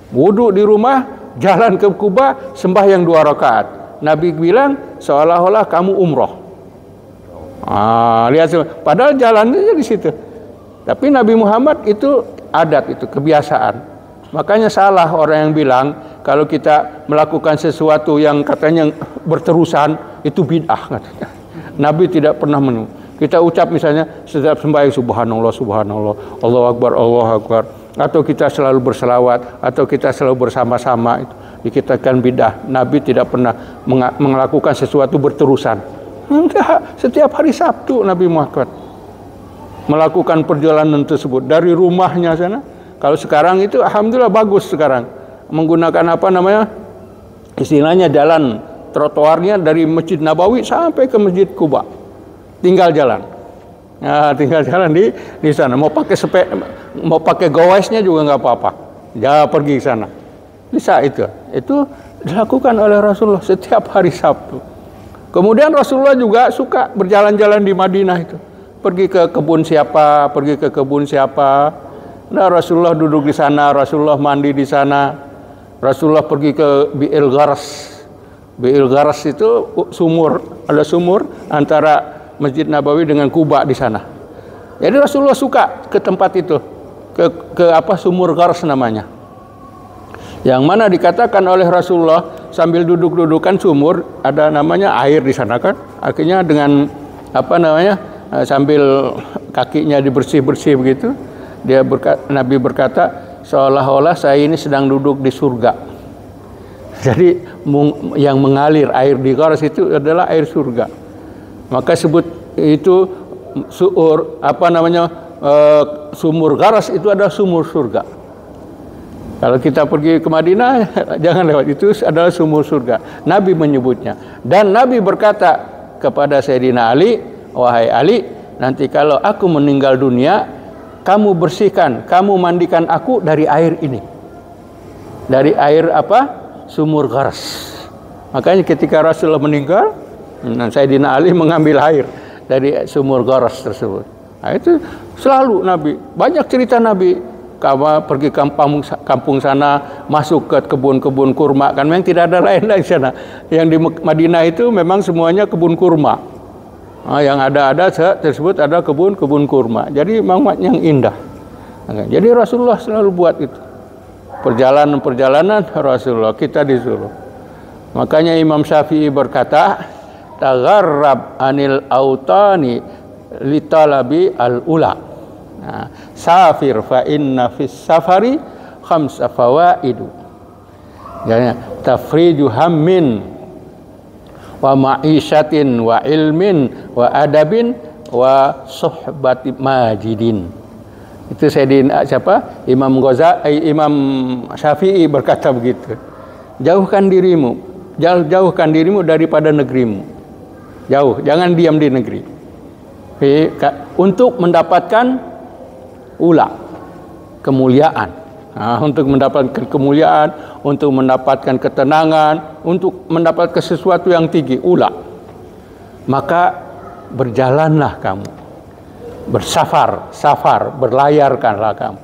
Wudhu di rumah, jalan ke Kuba, sembahyang 2 rakaat. Nabi bilang seolah-olah kamu umroh. Lihat, padahal jalannya di situ. Tapi Nabi Muhammad itu adat, itu kebiasaan. Makanya salah orang yang bilang kalau kita melakukan sesuatu yang katanya berterusan itu bid'ah katanya. Nabi tidak pernah menunggu. Kita ucap misalnya setiap sembahyang subhanallah, subhanallah, Allahu akbar, Allahu akbar, atau kita selalu berselawat, atau kita selalu bersama-sama, itu dikatakan bid'ah. Nabi tidak pernah melakukan sesuatu berterusan. Enggak, setiap hari Sabtu Nabi Muhammad melakukan perjalanan tersebut dari rumahnya sana. Kalau sekarang itu alhamdulillah bagus sekarang. Menggunakan apa namanya? Istilahnya jalan trotoarnya dari Masjid Nabawi sampai ke Masjid Kuba. Tinggal jalan. Tinggal jalan di sana. Mau pakai gowesnya juga nggak apa-apa. Ya pergi ke sana. Bisa itu. Itu dilakukan oleh Rasulullah setiap hari Sabtu. Kemudian Rasulullah juga suka berjalan-jalan di Madinah itu. Pergi ke kebun siapa, Nah, Rasulullah duduk di sana, Rasulullah mandi di sana. Rasulullah pergi ke Bi'il Gharas. Bi'il Gharas itu sumur, ada sumur antara Masjid Nabawi dengan Kuba di sana. Jadi Rasulullah suka ke tempat itu, ke sumur Gharas namanya. Yang mana dikatakan oleh Rasulullah sambil duduk-dudukan sumur ada namanya air di sana kan. Akhirnya dengan sambil kakinya dibersih-bersih begitu, Nabi berkata seolah-olah saya ini sedang duduk di surga. Jadi yang mengalir air di Gharas itu adalah air surga. Maka sebut itu sumur Gharas itu adalah sumur surga. Kalau kita pergi ke Madinah jangan lewat, itu adalah sumur surga. Nabi menyebutnya. Dan Nabi berkata kepada Sayyidina Ali, wahai Ali, nanti kalau aku meninggal dunia, kamu bersihkan, kamu mandikan aku dari air ini. Dari air sumur Gharas. Makanya ketika Rasulullah meninggal, Sayyidina Ali mengambil air dari sumur Gharas tersebut. Nah, itu selalu Nabi. Banyak cerita Nabi. Pergi kampung sana, masuk ke kebun-kebun kurma. Kan memang tidak ada lain di sana. Yang di Madinah itu memang semuanya kebun kurma. Yang ada tersebut ada kebun kurma. Jadi memang yang indah. Jadi Rasulullah selalu buat itu. Perjalanan Rasulullah, kita disuruh. Makanya Imam Syafi'i berkata, tagharrab anil autani litalabi al-ula. Safir fa inna fis safari khamsa fawaidu. Jadi tafriju hammin wa ma'isyatin wa ilmin wa adabin wa suhbati majidin. Itu Sayyidina Imam Syafi'i berkata begitu. Jauhkan dirimu daripada negerimu. jauh, jangan diam di negeri. Untuk mendapatkan ula, kemuliaan. Untuk mendapatkan kemuliaan, untuk mendapatkan ketenangan, untuk mendapatkan sesuatu yang tinggi, ula. Maka berjalanlah kamu, safar, berlayarkanlah kamu.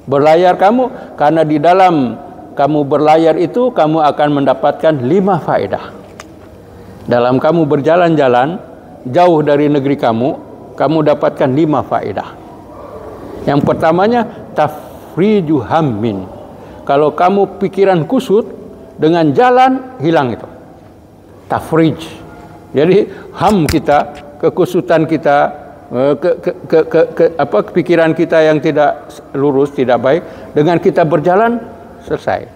Berlayar kamu, karena di dalam kamu berlayar itu kamu akan mendapatkan 5 faedah. Dalam kamu berjalan-jalan jauh dari negeri kamu dapatkan 5 faedah. Yang pertamanya tafriju hammin. Kalau kamu pikiran kusut, dengan jalan hilang itu. Tafrij. Jadi ham kita, kekusutan kita, pikiran kita yang tidak lurus, tidak baik, dengan kita berjalan selesai.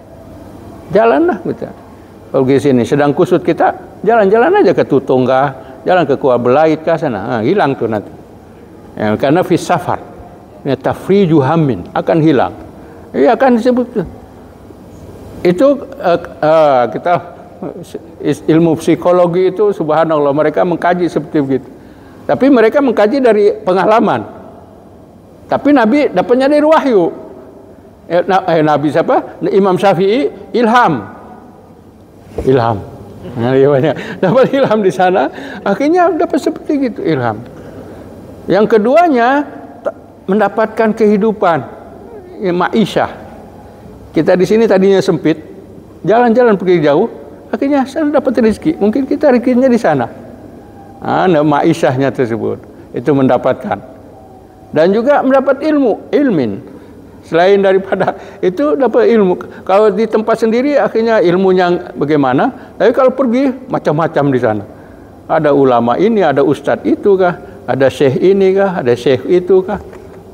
Jalanlah kita. Pergi sini sedang kusut kita, jalan-jalan aja ke Tutungga, jalan ke Kuala Belait ke sana, hilang tuh nanti. Ya, karena fi safar, ya, tafriju hammin akan hilang. Iya akan disebut itu kita ilmu psikologi itu subhanallah mereka mengkaji seperti begitu. Tapi mereka mengkaji dari pengalaman. Tapi Nabi dapatnya dari wahyu. Nabi siapa? Imam Syafi'i ilham. Nah, dapat ilham di sana, akhirnya dapat seperti gitu ilham. Yang keduanya mendapatkan kehidupan, ma'isyah. Kita di sini tadinya sempit, jalan-jalan pergi jauh, akhirnya sana dapat rezeki. Mungkin kita rezekinya di sana. Ma'isyahnya tersebut itu mendapatkan. Dan juga mendapat ilmin. Selain daripada itu dapat ilmu. Kalau di tempat sendiri akhirnya ilmunya bagaimana? Tapi kalau pergi macam-macam di sana. Ada ulama ini, ada ustadz itu kah? Ada syekh ini kah? Ada syekh itu kah?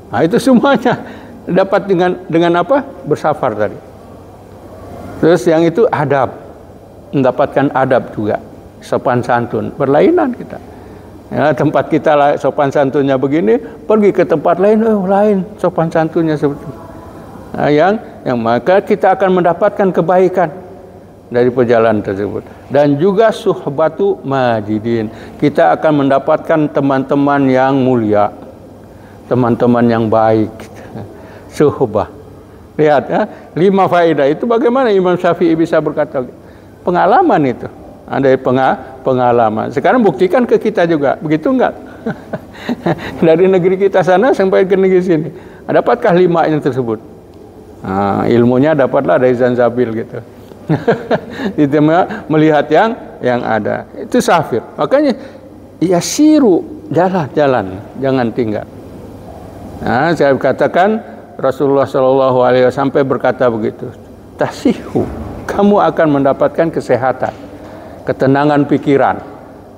Nah, itu semuanya dapat dengan apa? Bersafar tadi. Terus yang itu adab. Mendapatkan adab juga. Sopan santun. Berlainan kita. Ya, tempat kita lah sopan santunnya begini, pergi ke tempat lain, lain sopan santunnya seperti itu. Nah, yang maka kita akan mendapatkan kebaikan dari perjalanan tersebut. Dan juga suhbatu majidin, kita akan mendapatkan teman-teman yang mulia, teman-teman yang baik. Suhbah. Lihat ya, 5 faedah itu bagaimana Imam Syafi'i bisa berkata pengalaman itu. Ada pengalaman. Sekarang buktikan ke kita juga, begitu enggak? Dari negeri kita sana sampai ke negeri sini, dapatkah 5 yang tersebut? Ilmunya dapatlah dari Zanzabil gitu. Itu melihat yang ada. Itu safir. Makanya yasiru, jalan, jangan tinggal. Nah, saya katakan Rasulullah SAW sampai berkata begitu. Tasihu, kamu akan mendapatkan kesehatan, ketenangan pikiran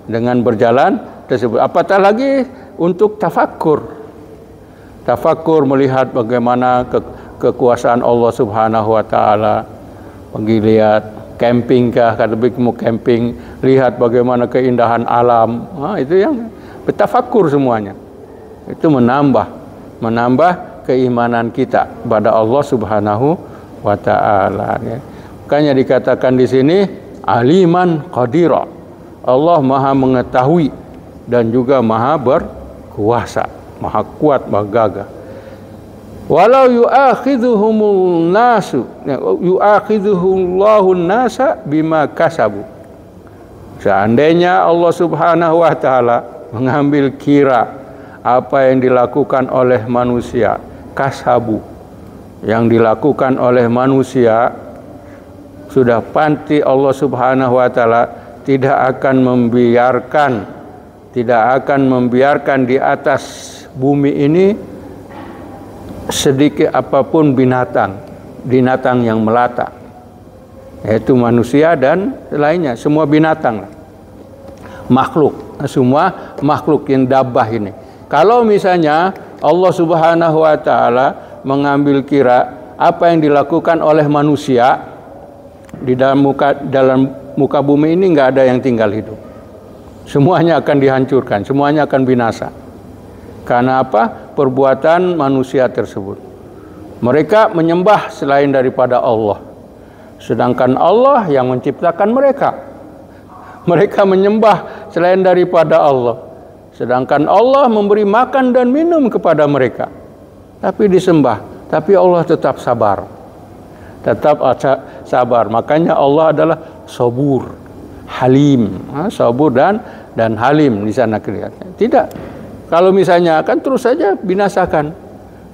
dengan berjalan tersebut. Apatah lagi untuk tafakur. Tafakur melihat bagaimana kekuasaan Allah Subhanahu wa taala. Pergi lihat camping kah, kata mau camping, lihat bagaimana keindahan alam. Itu yang bertafakur semuanya. Itu menambah keimanan kita pada Allah Subhanahu wa taala ya. Makanya dikatakan di sini aliman qadira. Allah Maha mengetahui dan juga Maha berkuasa, Maha kuat, Maha gagah. Walau yu'akhidhuhumul nasu, yu'akhidhuhullahu nasa bima kasabu. Seandainya Allah Subhanahu wa taala mengambil kira apa yang dilakukan oleh manusia, kasabu, yang dilakukan oleh manusia, sudah pasti Allah Subhanahu wa taala tidak akan membiarkan di atas bumi ini sedikit apapun binatang yang melata, yaitu manusia dan lainnya, semua binatang, semua makhluk yang dabbah ini. Kalau misalnya Allah Subhanahu wa taala mengambil kira apa yang dilakukan oleh manusia di dalam muka bumi ini, nggak ada yang tinggal hidup. Semuanya akan dihancurkan, semuanya akan binasa. Karena apa? Perbuatan manusia tersebut. Mereka menyembah selain daripada Allah. Sedangkan Allah yang menciptakan mereka. Mereka menyembah selain daripada Allah. Sedangkan Allah memberi makan dan minum kepada mereka. Tapi disembah, tapi Allah tetap sabar. Tetap sabar. Makanya Allah adalah sabur, halim. Sabur dan halim di sana kelihatannya. Tidak. Kalau misalnya kan terus saja binasakan.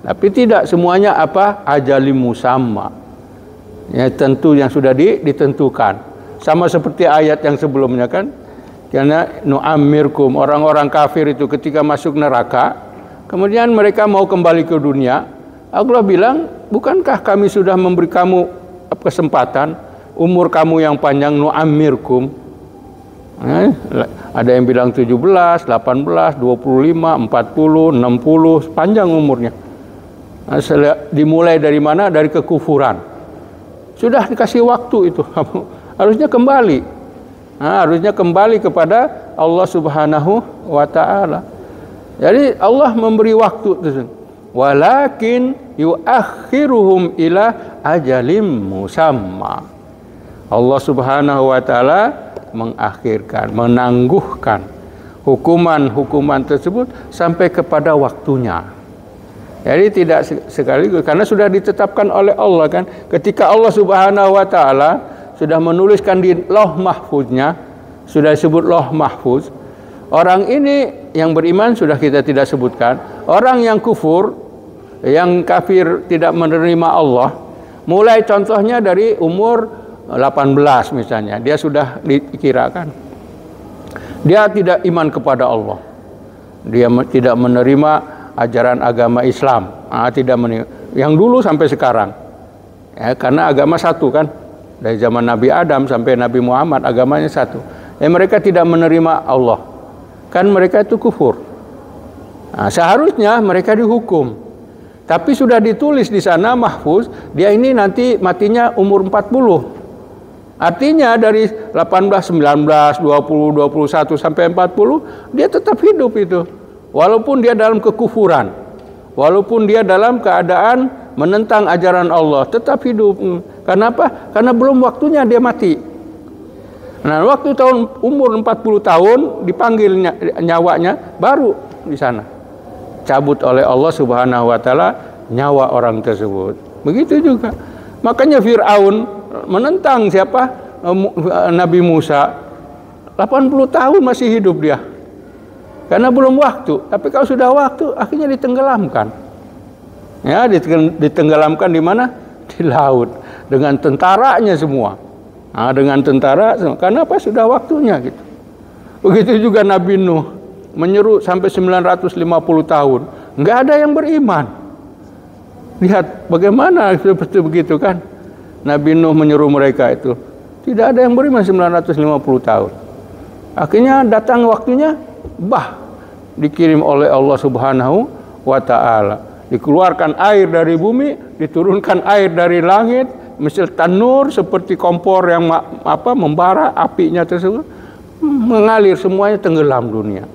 Tapi tidak semuanya ajalim musamma. Ya, tentu yang sudah ditentukan. Sama seperti ayat yang sebelumnya kan. Karena nu'ammirkum, orang-orang kafir itu ketika masuk neraka, kemudian mereka mau kembali ke dunia, Allah bilang, bukankah kami sudah memberi kamu kesempatan, umur kamu yang panjang, nu'ammirkum. Ada yang bilang 17, 18, 25, 40, 60, panjang umurnya. Dimulai dari mana? Dari kekufuran. Sudah dikasih waktu itu, harusnya kembali. Harusnya kembali kepada Allah Subhanahu wa Ta'ala. Jadi Allah memberi waktu tersebut. Walakin yuakhiruhum ila ajalim musamma. Allah Subhanahu wa Ta'ala mengakhirkan, menangguhkan hukuman tersebut sampai kepada waktunya. Jadi tidak sekaligus, karena sudah ditetapkan oleh Allah kan. Ketika Allah Subhanahu wa Ta'ala sudah menuliskan di Lauh Mahfuznya, sudah disebut Lauh Mahfuz. Orang ini yang beriman sudah kita tidak sebutkan. Orang yang kufur, yang kafir tidak menerima Allah, mulai contohnya dari umur 18 misalnya, dia sudah dikirakan dia tidak iman kepada Allah. Dia tidak menerima ajaran agama Islam, tidak menerima. Yang dulu sampai sekarang. Ya, karena agama satu kan. Dari zaman Nabi Adam sampai Nabi Muhammad agamanya satu. Mereka tidak menerima Allah. Kan mereka itu kufur. Seharusnya mereka dihukum. Tapi sudah ditulis di sana mahfuz, dia ini nanti matinya umur 40. Artinya dari 18, 19, 20, 21 sampai 40 dia tetap hidup itu. Walaupun dia dalam kekufuran. Walaupun dia dalam keadaan menentang ajaran Allah, tetap hidup. Kenapa? Karena belum waktunya dia mati. Nah, waktu umur 40 tahun dipanggil nyawanya, baru di sana cabut oleh Allah Subhanahu wa Ta'ala nyawa orang tersebut. Begitu juga. Makanya Fir'aun menentang siapa? Nabi Musa. 80 tahun masih hidup dia. Karena belum waktu. Tapi kalau sudah waktu, akhirnya ditenggelamkan. Ya, ditenggelamkan di mana? Di laut. Dengan tentaranya semua. Dengan tentara, karena apa? Sudah waktunya gitu. Begitu juga Nabi Nuh menyeru sampai 950 tahun, nggak ada yang beriman. Lihat bagaimana seperti begitu kan? Nabi Nuh menyeru mereka itu, tidak ada yang beriman 950 tahun. Akhirnya datang waktunya, dikirim oleh Allah Subhanahu wa Ta'ala. Dikeluarkan air dari bumi, diturunkan air dari langit, misal tanur seperti kompor yang membara apinya tersebut, mengalir semuanya, tenggelam dunia.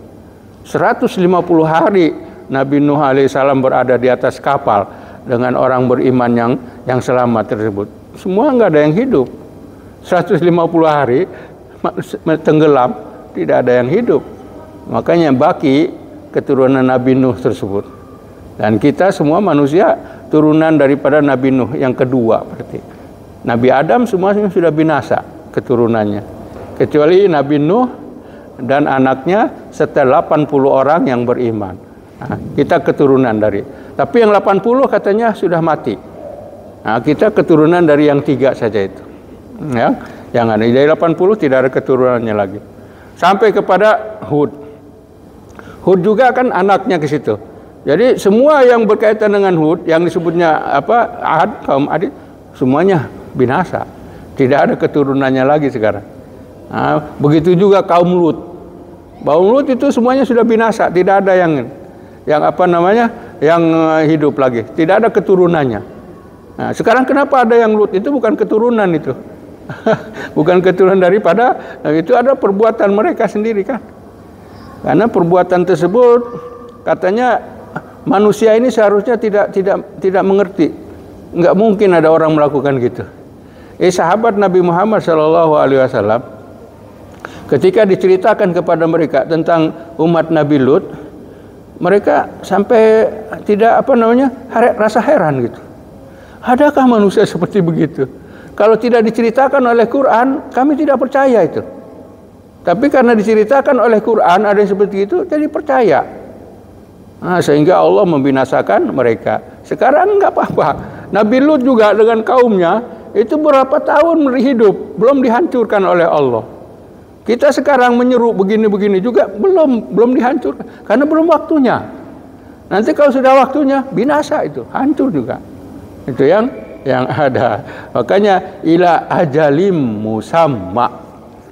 150 hari Nabi Nuh alaihissalam berada di atas kapal dengan orang beriman yang selamat tersebut. Semua nggak ada yang hidup. 150 hari tenggelam, tidak ada yang hidup. Makanya baki keturunan Nabi Nuh tersebut. Dan kita semua manusia turunan daripada Nabi Nuh yang kedua berarti. Nabi Adam semuanya sudah binasa keturunannya. Kecuali Nabi Nuh dan anaknya setelah 80 orang yang beriman. Kita keturunan dari. Tapi yang 80 katanya sudah mati. Kita keturunan dari yang 3 saja itu. Ya, jangan dari 80 tidak ada keturunannya lagi. Sampai kepada Hud. Hud juga kan anaknya ke situ. Jadi semua yang berkaitan dengan Hud, yang disebutnya Ad, kaum Ad, semuanya binasa. Tidak ada keturunannya lagi sekarang. Begitu juga kaum Lut. Kaum Lut itu semuanya sudah binasa, tidak ada yang hidup lagi. Tidak ada keturunannya. Nah, sekarang kenapa ada yang Lut? Itu bukan keturunan itu. Bukan keturunan daripada, itu ada perbuatan mereka sendiri kan. Karena perbuatan tersebut katanya manusia ini seharusnya tidak mengerti. Enggak mungkin ada orang melakukan gitu. Sahabat Nabi Muhammad SAW Ketika diceritakan kepada mereka tentang umat Nabi Lut, mereka sampai tidak rasa heran gitu. Adakah manusia seperti begitu? Kalau tidak diceritakan oleh Quran, kami tidak percaya itu. Tapi karena diceritakan oleh Quran ada yang seperti itu, jadi percaya. Sehingga Allah membinasakan mereka. Sekarang enggak apa-apa. Nabi Lut juga dengan kaumnya itu berapa tahun hidup, belum dihancurkan oleh Allah. Kita sekarang menyeru begini-begini juga belum dihancurkan karena belum waktunya. Nanti kalau sudah waktunya binasa itu, hancur juga. Itu yang ada. Makanya ila ajalim musamma,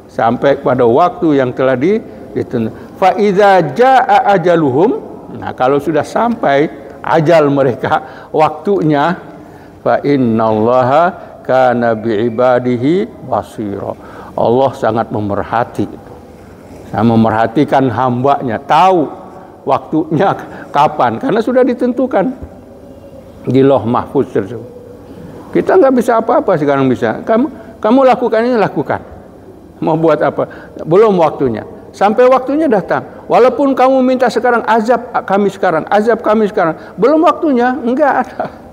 sampai pada waktu yang telah ditentukan. Fa iza jaa ajaluhum, nah kalau sudah sampai ajal mereka, waktunya, fa innallaha kana biibadihi basira. Allah sangat memerhati, memerhatikan hambanya, tahu waktunya kapan, karena sudah ditentukan di Lauh Mahfuz tersebut. Kita nggak bisa apa-apa sekarang bisa. Kamu lakukan ini, lakukan. Mau buat apa? Belum waktunya. Sampai waktunya datang. Walaupun kamu minta sekarang azab kami sekarang, belum waktunya, enggak ada.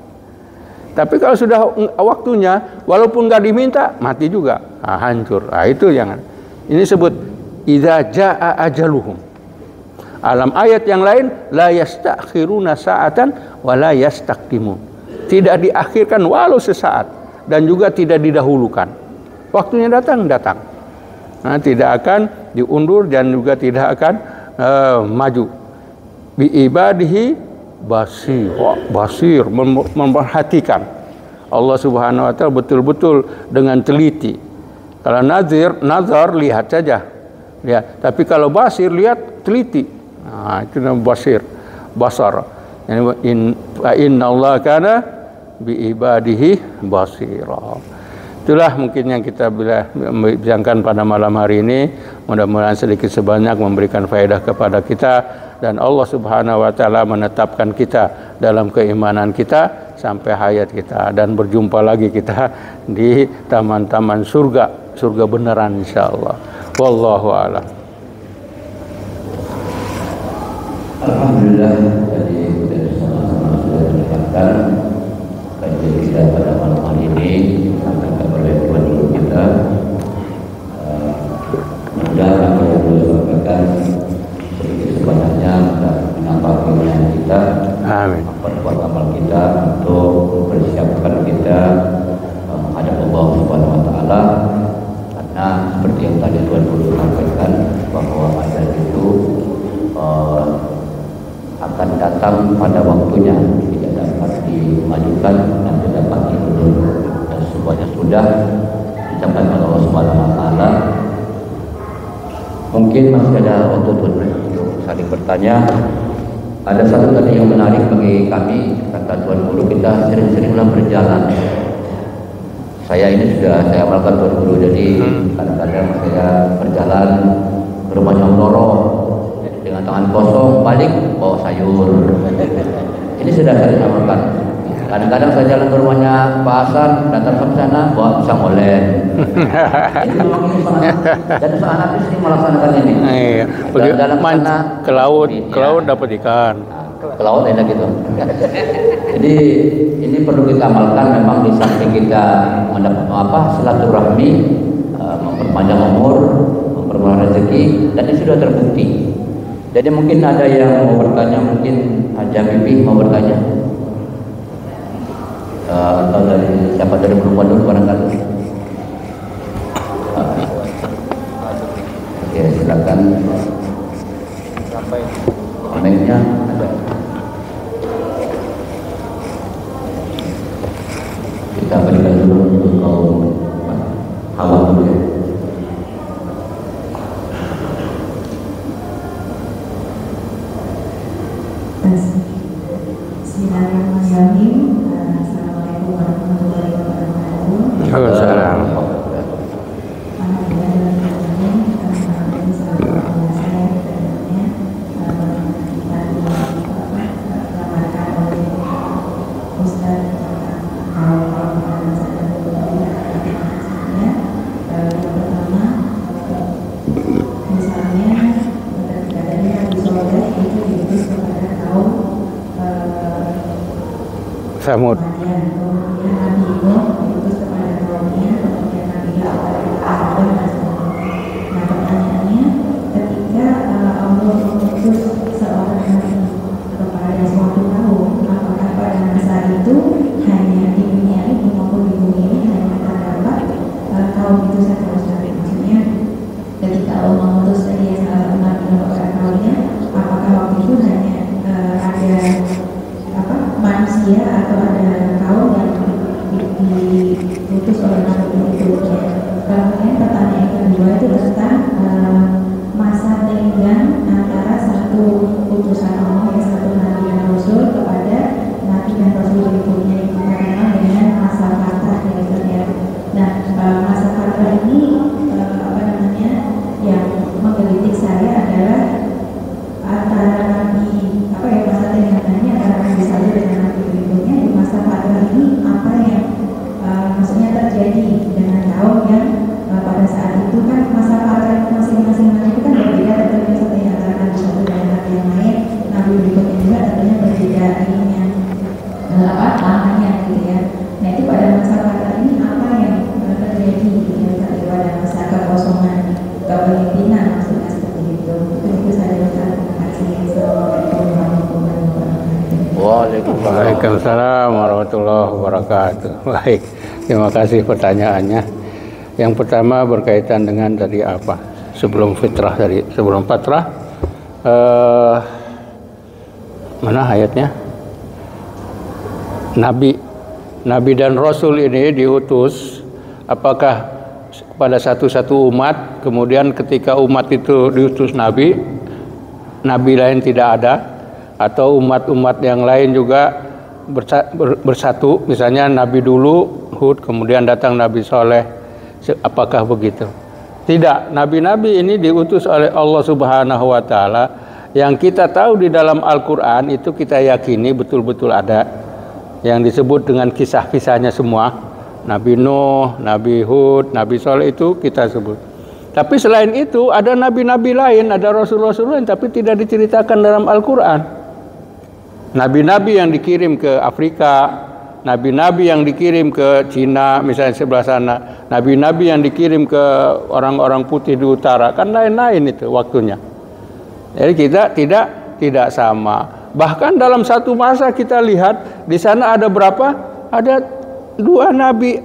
Tapi kalau sudah waktunya, walaupun nggak diminta, mati juga, hancur. Itu yang ini sebut idza jaa ajaluhum. Alam ayat yang lain, la yastakhiruna sa'atan wa la yastaqdimun. Tidak diakhirkan walau sesaat dan juga tidak didahulukan. Waktunya datang. Nah, tidak akan diundur dan juga tidak akan maju. Bi ibadihi basir, memperhatikan. Allah Subhanahu wa taala betul-betul dengan teliti. Kalau nazar lihat saja. Lihat. Tapi kalau basir lihat teliti. Nah, itu namanya basar. Innallaha kana bi ibadihi basira. Itulah mungkin yang kita bincangkan pada malam hari ini. Mudah-mudahan sedikit sebanyak memberikan faedah kepada kita, dan Allah Subhanahu wa taala menetapkan kita dalam keimanan kita sampai hayat kita, dan berjumpa lagi kita di taman-taman surga beneran insyaallah. Wallahu a'lam. Alhamdulillah, tadi kita sama-sama sudah mendengarkan kajian kita pada malam hari ini disampaikan oleh tuan guru kita. Mudah-mudahan apa yang beliau sampaikan sedikit sebanyaknya menambah keimanan kita, memperkuat amal kita untuk mempersiapkan kita menghadap Allah Subhanahu wa taala. Karena seperti yang tadi tuan guru sampaikan bahwa ajal itu akan datang pada waktunya, tidak dapat dimajukan dan tidak dapat diundur, dan semuanya sudah dicapai oleh Allah Subhanahu wa taala. Mungkin masih ada waktu untuk saling bertanya. Ada satu tadi yang menarik bagi kami, kata tuan guru, kita sering-seringlah berjalan. Saya ini sudah saya amalkan tuan guru, jadi kadang-kadang saya berjalan ke rumahnya Loro dengan tangan kosong, balik bawa sayur. Ini sudah saya amalkan. Kadang-kadang saya jalan ke rumahnya Pak Hasan, datang ke sana bawa pisang molen. Dan seorang nabi sering melaksanakan ini. Iya. Dalam sana ke laut dapat ikan. Ke laut enak gitu. Jadi ini perlu kita amalkan. Memang di samping kita mendapat silaturahmi, memperpanjang umur, memperbanyak rezeki, dan ini sudah terbukti. Jadi mungkin ada yang mau bertanya, mungkin Haji Bibi mau bertanya, atau dari siapa dari perempuan dulu barangkali. Oke, silakan. Sampai komennya ada. Kita berikan dulu untuk kaum awal dulu ya. Bismillahirrahmanirrahim. Assalamualaikum warahmatullahi wabarakatuh. Waalaikumsalam. Samud. Kemudian Nabi Nuh diutus kepada kaumnya, kemudian Nabi Hud kepada Adam dan seterusnya. Nah, pertanyaannya, ketika Allah mengutus seorang nabi kepada suatu kaum, apakah pada masa itu hanya di dunia ini maupun di bumi ini hanya terdapat kaum itu saja? Maksudnya, ketika Allah mengutus dia salah satu nabi kepada kaumnya, apakah waktu itu hanya ada manusia atau ada kaum yang diutus oleh nabi itu? Kemudian pertanyaan yang kedua itu tentang masa tenggang antara satu utusan Allah, satu nabi dan rasul kepada nabi dan rasul berikutnya, yang kita kenal dengan masa fatrah ya. Nah, masa fatrah ini yang menggelitik saya adalah antara nabi masa tenggangannya antara nabi saja dengan nabi berikutnya di masa fatrah ini, apa yang maksudnya terjadi dengan kaum yang pada saat itu kan masa fatrah masing-masing itu kan berbeda, tentunya seperti antara nabi satu dan nabi yang lain, nabi berikutnya juga tentunya berbeda ininya lamanya gitu ya. Nah, itu pada masa fatrah ini apa yang terjadi ketika pada masa kekosongan kepemimpinan, maksudnya seperti itu. Itu saja. Terima kasih. Assalamualaikum warahmatullahi wabarakatuh. Waalaikumsalam warahmatullahi wabarakatuh. Baik, terima kasih pertanyaannya. Yang pertama berkaitan dengan tadi apa? Sebelum fatrah, mana ayatnya? Nabi dan Rasul ini diutus apakah pada satu-satu umat, kemudian ketika umat itu diutus nabi lain tidak ada, atau umat-umat yang lain juga bersatu, misalnya nabi dulu Hud, kemudian datang Nabi Soleh, apakah begitu? Tidak, nabi-nabi ini diutus oleh Allah Subhanahu wa Ta'ala. Yang kita tahu di dalam Al-Quran itu kita yakini betul-betul ada, yang disebut dengan kisah-kisahnya semua. Nabi Nuh, Nabi Hud, Nabi Soleh itu kita sebut. Tapi selain itu ada nabi-nabi lain, ada rasul-rasul lain, tapi tidak diceritakan dalam Al-Quran. Nabi-nabi yang dikirim ke Afrika, nabi-nabi yang dikirim ke Cina, misalnya sebelah sana, nabi-nabi yang dikirim ke orang-orang putih di utara, kan lain-lain itu waktunya. Jadi kita tidak sama. Bahkan dalam satu masa kita lihat di sana ada berapa? Ada 2 nabi.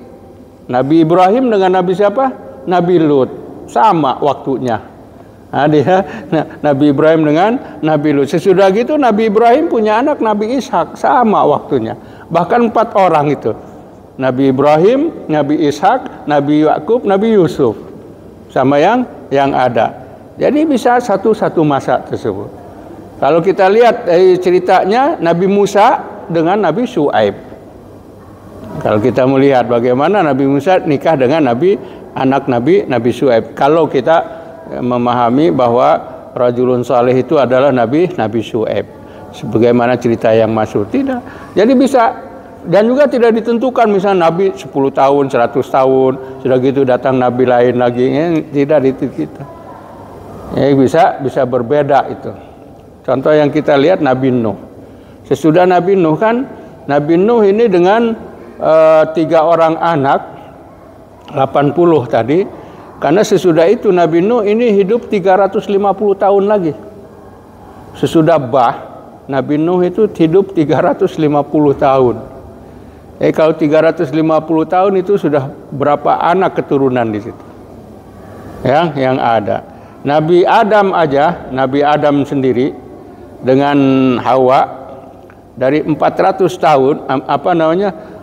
Nabi Ibrahim dengan Nabi siapa? Nabi Lut. Sama waktunya. Nabi Ibrahim dengan Nabi Lut. Sesudah gitu Nabi Ibrahim punya anak Nabi Ishak. Sama waktunya. Bahkan 4 orang itu. Nabi Ibrahim, Nabi Ishak, Nabi Yakub, Nabi Yusuf. Sama yang ada. Jadi bisa satu masa tersebut. Kalau kita lihat dari ceritanya Nabi Musa dengan Nabi Syuaib. Kalau kita melihat bagaimana Nabi Musa nikah dengan anak Nabi Syuaib. Kalau kita memahami bahwa rajulun saleh itu adalah Nabi Syuaib. Sebagaimana cerita yang masyhur, tidak. Jadi bisa, dan juga tidak ditentukan misalnya Nabi 10 tahun, 100 tahun, sudah gitu datang Nabi lain lagi, tidak ditentukan. Ya, bisa berbeda itu. Contoh yang kita lihat Nabi Nuh. Sesudah Nabi Nuh kan, Nabi Nuh ini dengan 3 orang anak, 80 tadi. Karena sesudah itu Nabi Nuh ini hidup 350 tahun lagi. Sesudah Nabi Nuh itu hidup 350 tahun. Kalau 350 tahun itu sudah berapa anak keturunan di situ? Yang ada. Nabi Adam aja, Nabi Adam sendiri dengan Hawa dari 400 tahun,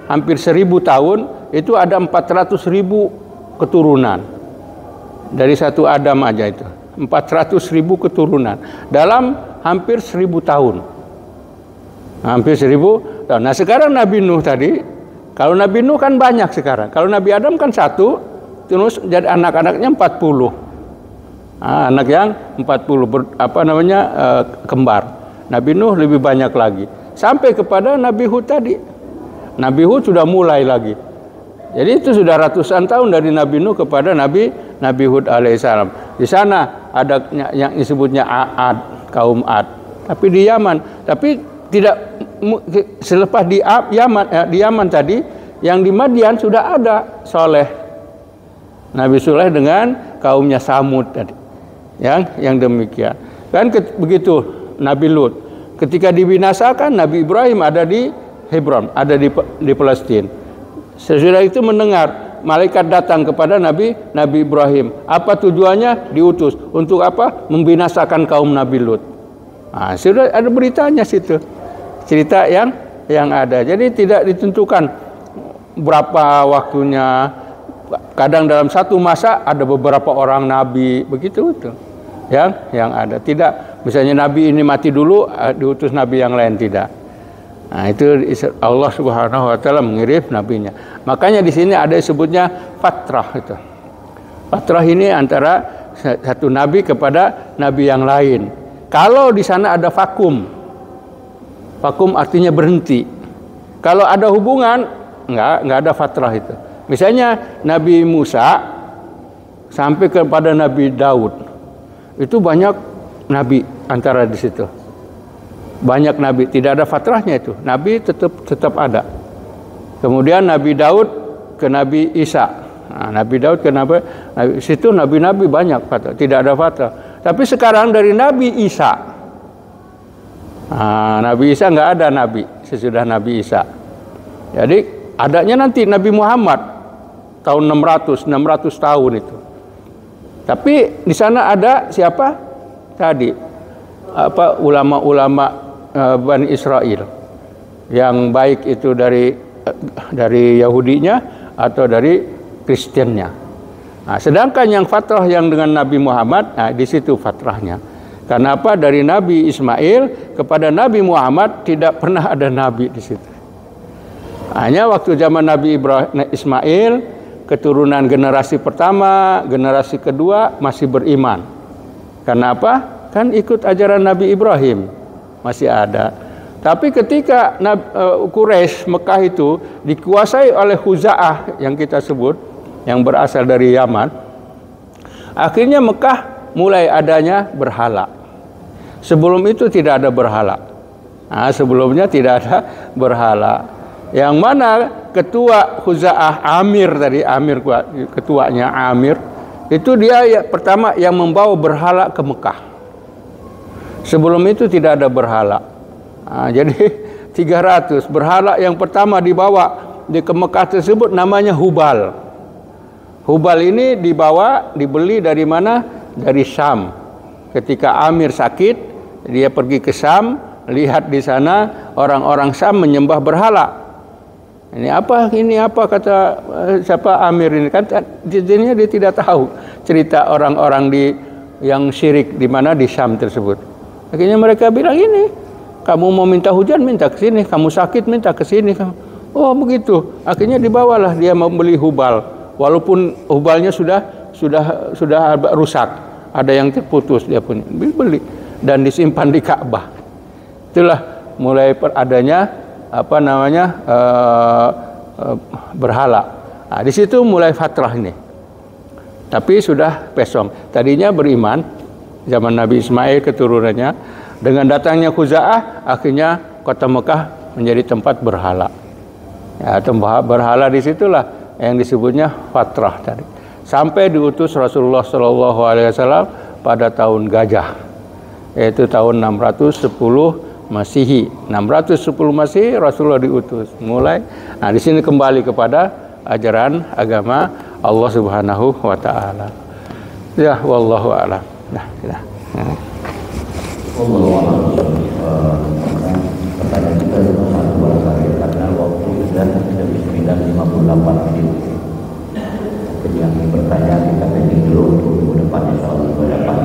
hampir 1000 tahun, itu ada 400.000 keturunan. Dari satu Adam aja itu, 400.000 keturunan dalam hampir 1000 tahun. Hampir 1000 tahun. Nah, sekarang Nabi Nuh tadi, kalau Nabi Nuh kan banyak sekarang. Kalau Nabi Adam kan 1, terus jadi anak-anaknya 40. Anak yang 40 kembar. Nabi Nuh lebih banyak lagi. Sampai kepada Nabi Hud tadi. Nabi Hud sudah mulai lagi. Jadi itu sudah ratusan tahun dari Nabi Nuh kepada Nabi Hud alaihissalam. Di sana ada yang disebutnya Ad, kaum Ad. Tapi di Yaman. Tapi tidak selepas di Yaman tadi, yang di Madian sudah ada Soleh, Nabi Soleh dengan kaumnya Samud tadi, yang demikian. Kan begitu Nabi Lut, ketika dibinasakan Nabi Ibrahim ada di Hebron, ada di Palestina. Sesudah itu mendengar malaikat datang kepada Nabi Ibrahim. Apa tujuannya? Diutus untuk apa? Membinasakan kaum Nabi Lut. Nah, sudah ada beritanya situ, cerita yang ada. Jadi tidak ditentukan berapa waktunya. Kadang dalam satu masa ada beberapa orang nabi, begitu itu yang ada. Tidak misalnya nabi ini mati dulu diutus nabi yang lain, tidak. Nah, itu Allah Subhanahu wa taala mengirim nabinya. Makanya di sini ada disebutnya fatrah itu. Fatrah ini antara satu nabi kepada nabi yang lain. Kalau di sana ada vakum. Vakum artinya berhenti. Kalau ada hubungan enggak ada fatrah itu. Misalnya Nabi Musa sampai kepada Nabi Daud. Itu banyak nabi antara di situ. Banyak nabi, tidak ada fatrahnya itu. Nabi tetap ada. Kemudian Nabi Daud ke Nabi Isa. Nah, Nabi Daud ke Nabi situ nabi-nabi banyak fatrah, tidak ada fatrah. Tapi sekarang dari Nabi Isa. Nah, Nabi Isa enggak ada nabi sesudah Nabi Isa. Jadi adanya nanti Nabi Muhammad tahun 600 tahun itu. Tapi di sana ada siapa? Tadi ulama-ulama Bani Israel yang baik itu dari Yahudinya atau dari Kristennya. Nah, sedangkan yang fatrah yang dengan Nabi Muhammad, nah di situ fatrahnya. Karena apa? Dari Nabi Ismail kepada Nabi Muhammad tidak pernah ada nabi di situ. Hanya waktu zaman Nabi Ismail, keturunan generasi pertama, generasi kedua masih beriman. Karena apa? Kan ikut ajaran Nabi Ibrahim, masih ada. Tapi ketika Quraisy Mekah itu dikuasai oleh Khuza'ah yang kita sebut, yang berasal dari Yaman, akhirnya Mekah mulai adanya berhala. Sebelum itu tidak ada berhala. Nah, sebelumnya tidak ada berhala. Yang mana ketua Khuza'ah Amir tadi, ketuanya Amir, itu dia pertama yang membawa berhala ke Mekah. Sebelum itu tidak ada berhala. Nah, jadi 300 berhala yang pertama dibawa ke Mekah tersebut namanya Hubal. Hubal ini dibeli dari mana? Dari Syam. Ketika Amir sakit, dia pergi ke Syam, lihat di sana orang-orang Syam menyembah berhala. Ini apa kata siapa Amir ini, kan jadinya dia tidak tahu cerita orang-orang yang syirik di mana di Syam tersebut. Akhirnya mereka bilang, ini kamu mau minta hujan, minta ke sini, kamu sakit minta ke sini. Oh begitu. Akhirnya dibawalah dia membeli Hubal, walaupun Hubalnya sudah rusak, ada yang terputus, dia punya beli dan disimpan di Ka'bah. Itulah mulai adanya berhala. Nah, di situ mulai fatrah ini. Tapi sudah pesong. Tadinya beriman zaman Nabi Ismail keturunannya, dengan datangnya Khuza'ah akhirnya kota Mekah menjadi tempat berhala. Ya, tempat berhala di situlah yang disebutnya fatrah tadi. Sampai diutus Rasulullah SAW pada tahun gajah, yaitu tahun 610 Masehi. 610 Masehi Rasulullah diutus mulai. Nah, di sini kembali kepada ajaran agama Allah Subhanahu wa taala. Ya, wallahu a'lam. Nah. Pertanyaan kita cuma satu barangkali karena waktu sudah 9:58 menit. Jadi yang bertanya kita pending dulu untuk minggu depan, insyaallah minggu depan.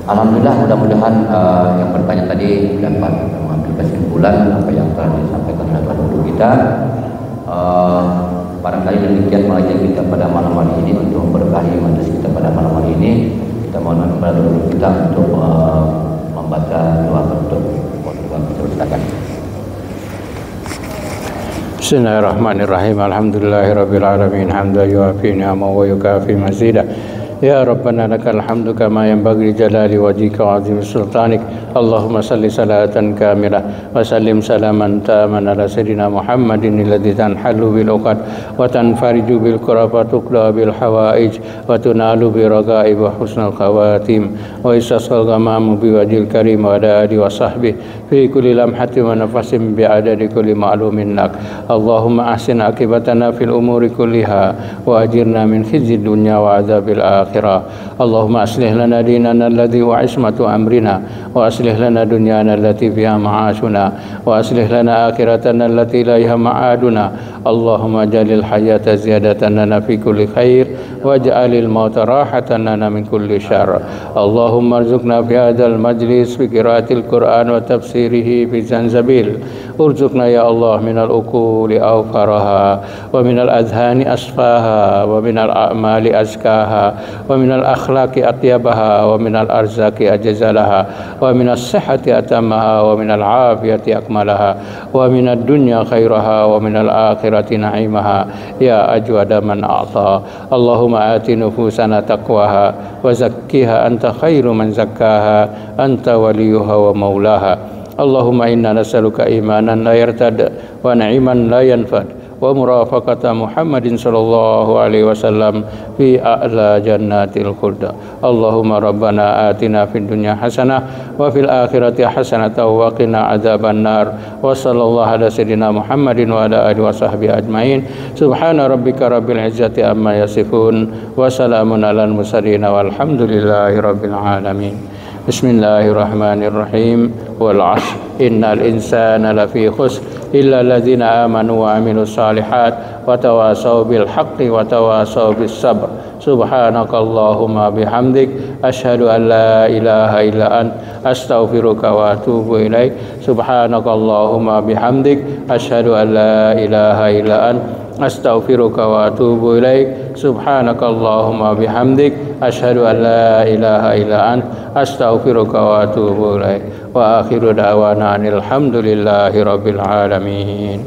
Alhamdulillah, mudah-mudahan yang bertanya tadi dapat mengambil kesimpulan apa yang telah disampaikan oleh guru kita. Barangkali demikian pengajian kita pada malam hari ini. Untuk memberkahi majelis kita pada malam hari ini, kita mohon kepada guru kita untuk membaca doa penutup. Silakan. Bismillahirrahmanirrahim. Alhamdulillahirabbil alamin. Hamdan yuafi ni'amahu wa yukafi mazidah. يا ربنا لك الحمد كما ينبغي لجلال وجهك وعظيم سلطانك. اللهم صل صلاة كاملة وسلم سلاما تاما على سيدنا محمد الذي تنحل بالعقد وتنفرج بالكرب وتقضى بالحوائج وتنال برغائب وحسن الخواتيم ويستسقى الغمام بوجه الكريم وعلى آله وصحبه في كل لمحة ونفس بعدد كل معلوم لك. اللهم أحسن عاقبتنا في الأمور كلها وأجرنا من خزي الدنيا وعذاب الآخرة. اللهم أصلح لنا ديننا الذي هو عصمة أمرنا وأصلح لنا دنيانا التي فيها معاشنا وأصلح لنا آخرتنا التي إليها معادنا. اللهم اجعل الحياة زيادة لنا في كل خير واجعل الموت راحة لنا من كل شر. اللهم ارزقنا في هذا المجلس بقراءة القرآن وتفسيره في زنزبيل. ارزقنا يا الله من العقول أوفرها ومن الأذهان أصفاها ومن الأعمال أزكاها ومن الأخلاق أطيبها ومن الأرزاق أجزلها ومن الصحة أتمها ومن العافية أكملها ومن الدنيا خيرها ومن الآخرة نعيمها يا أجود من أعطى. اللهم آت نفوسنا تقواها وزكها أنت خير من زكاها أنت وليها ومولاها. اللهم إنا نسألك إيمانا لا يرتد ونعيما لا ينفد ومرافقة محمد صلى الله عليه وسلم في أعلى جنات الخلد. اللهم ربنا آتنا في الدنيا حسنة وفي الآخرة حسنة وقنا عذاب النار. وصلى الله على سيدنا محمد وعلى آله وصحبه أجمعين. سبحان ربك رب العزة عما يصفون وسلام على المرسلين والحمد لله رب العالمين. بسم الله الرحمن الرحيم. والعصر إن الإنسان لفي خسر إلا الذين آمنوا وعملوا الصالحات وتواصوا بالحق وتواصوا بالصبر. سبحانك اللهم بحمدك أشهد أن لا إله إلا أنت أستغفرك وأتوب إليك. سبحانك اللهم بحمدك أشهد أن لا إله إلا أنت أستغفرك وأتوب إليك. سبحانك اللهم بحمدك أشهد أن لا إله إلا أنت أستغفرك وأتوب إليك. وآخر دعوانا أن الحمد لله رب العالمين.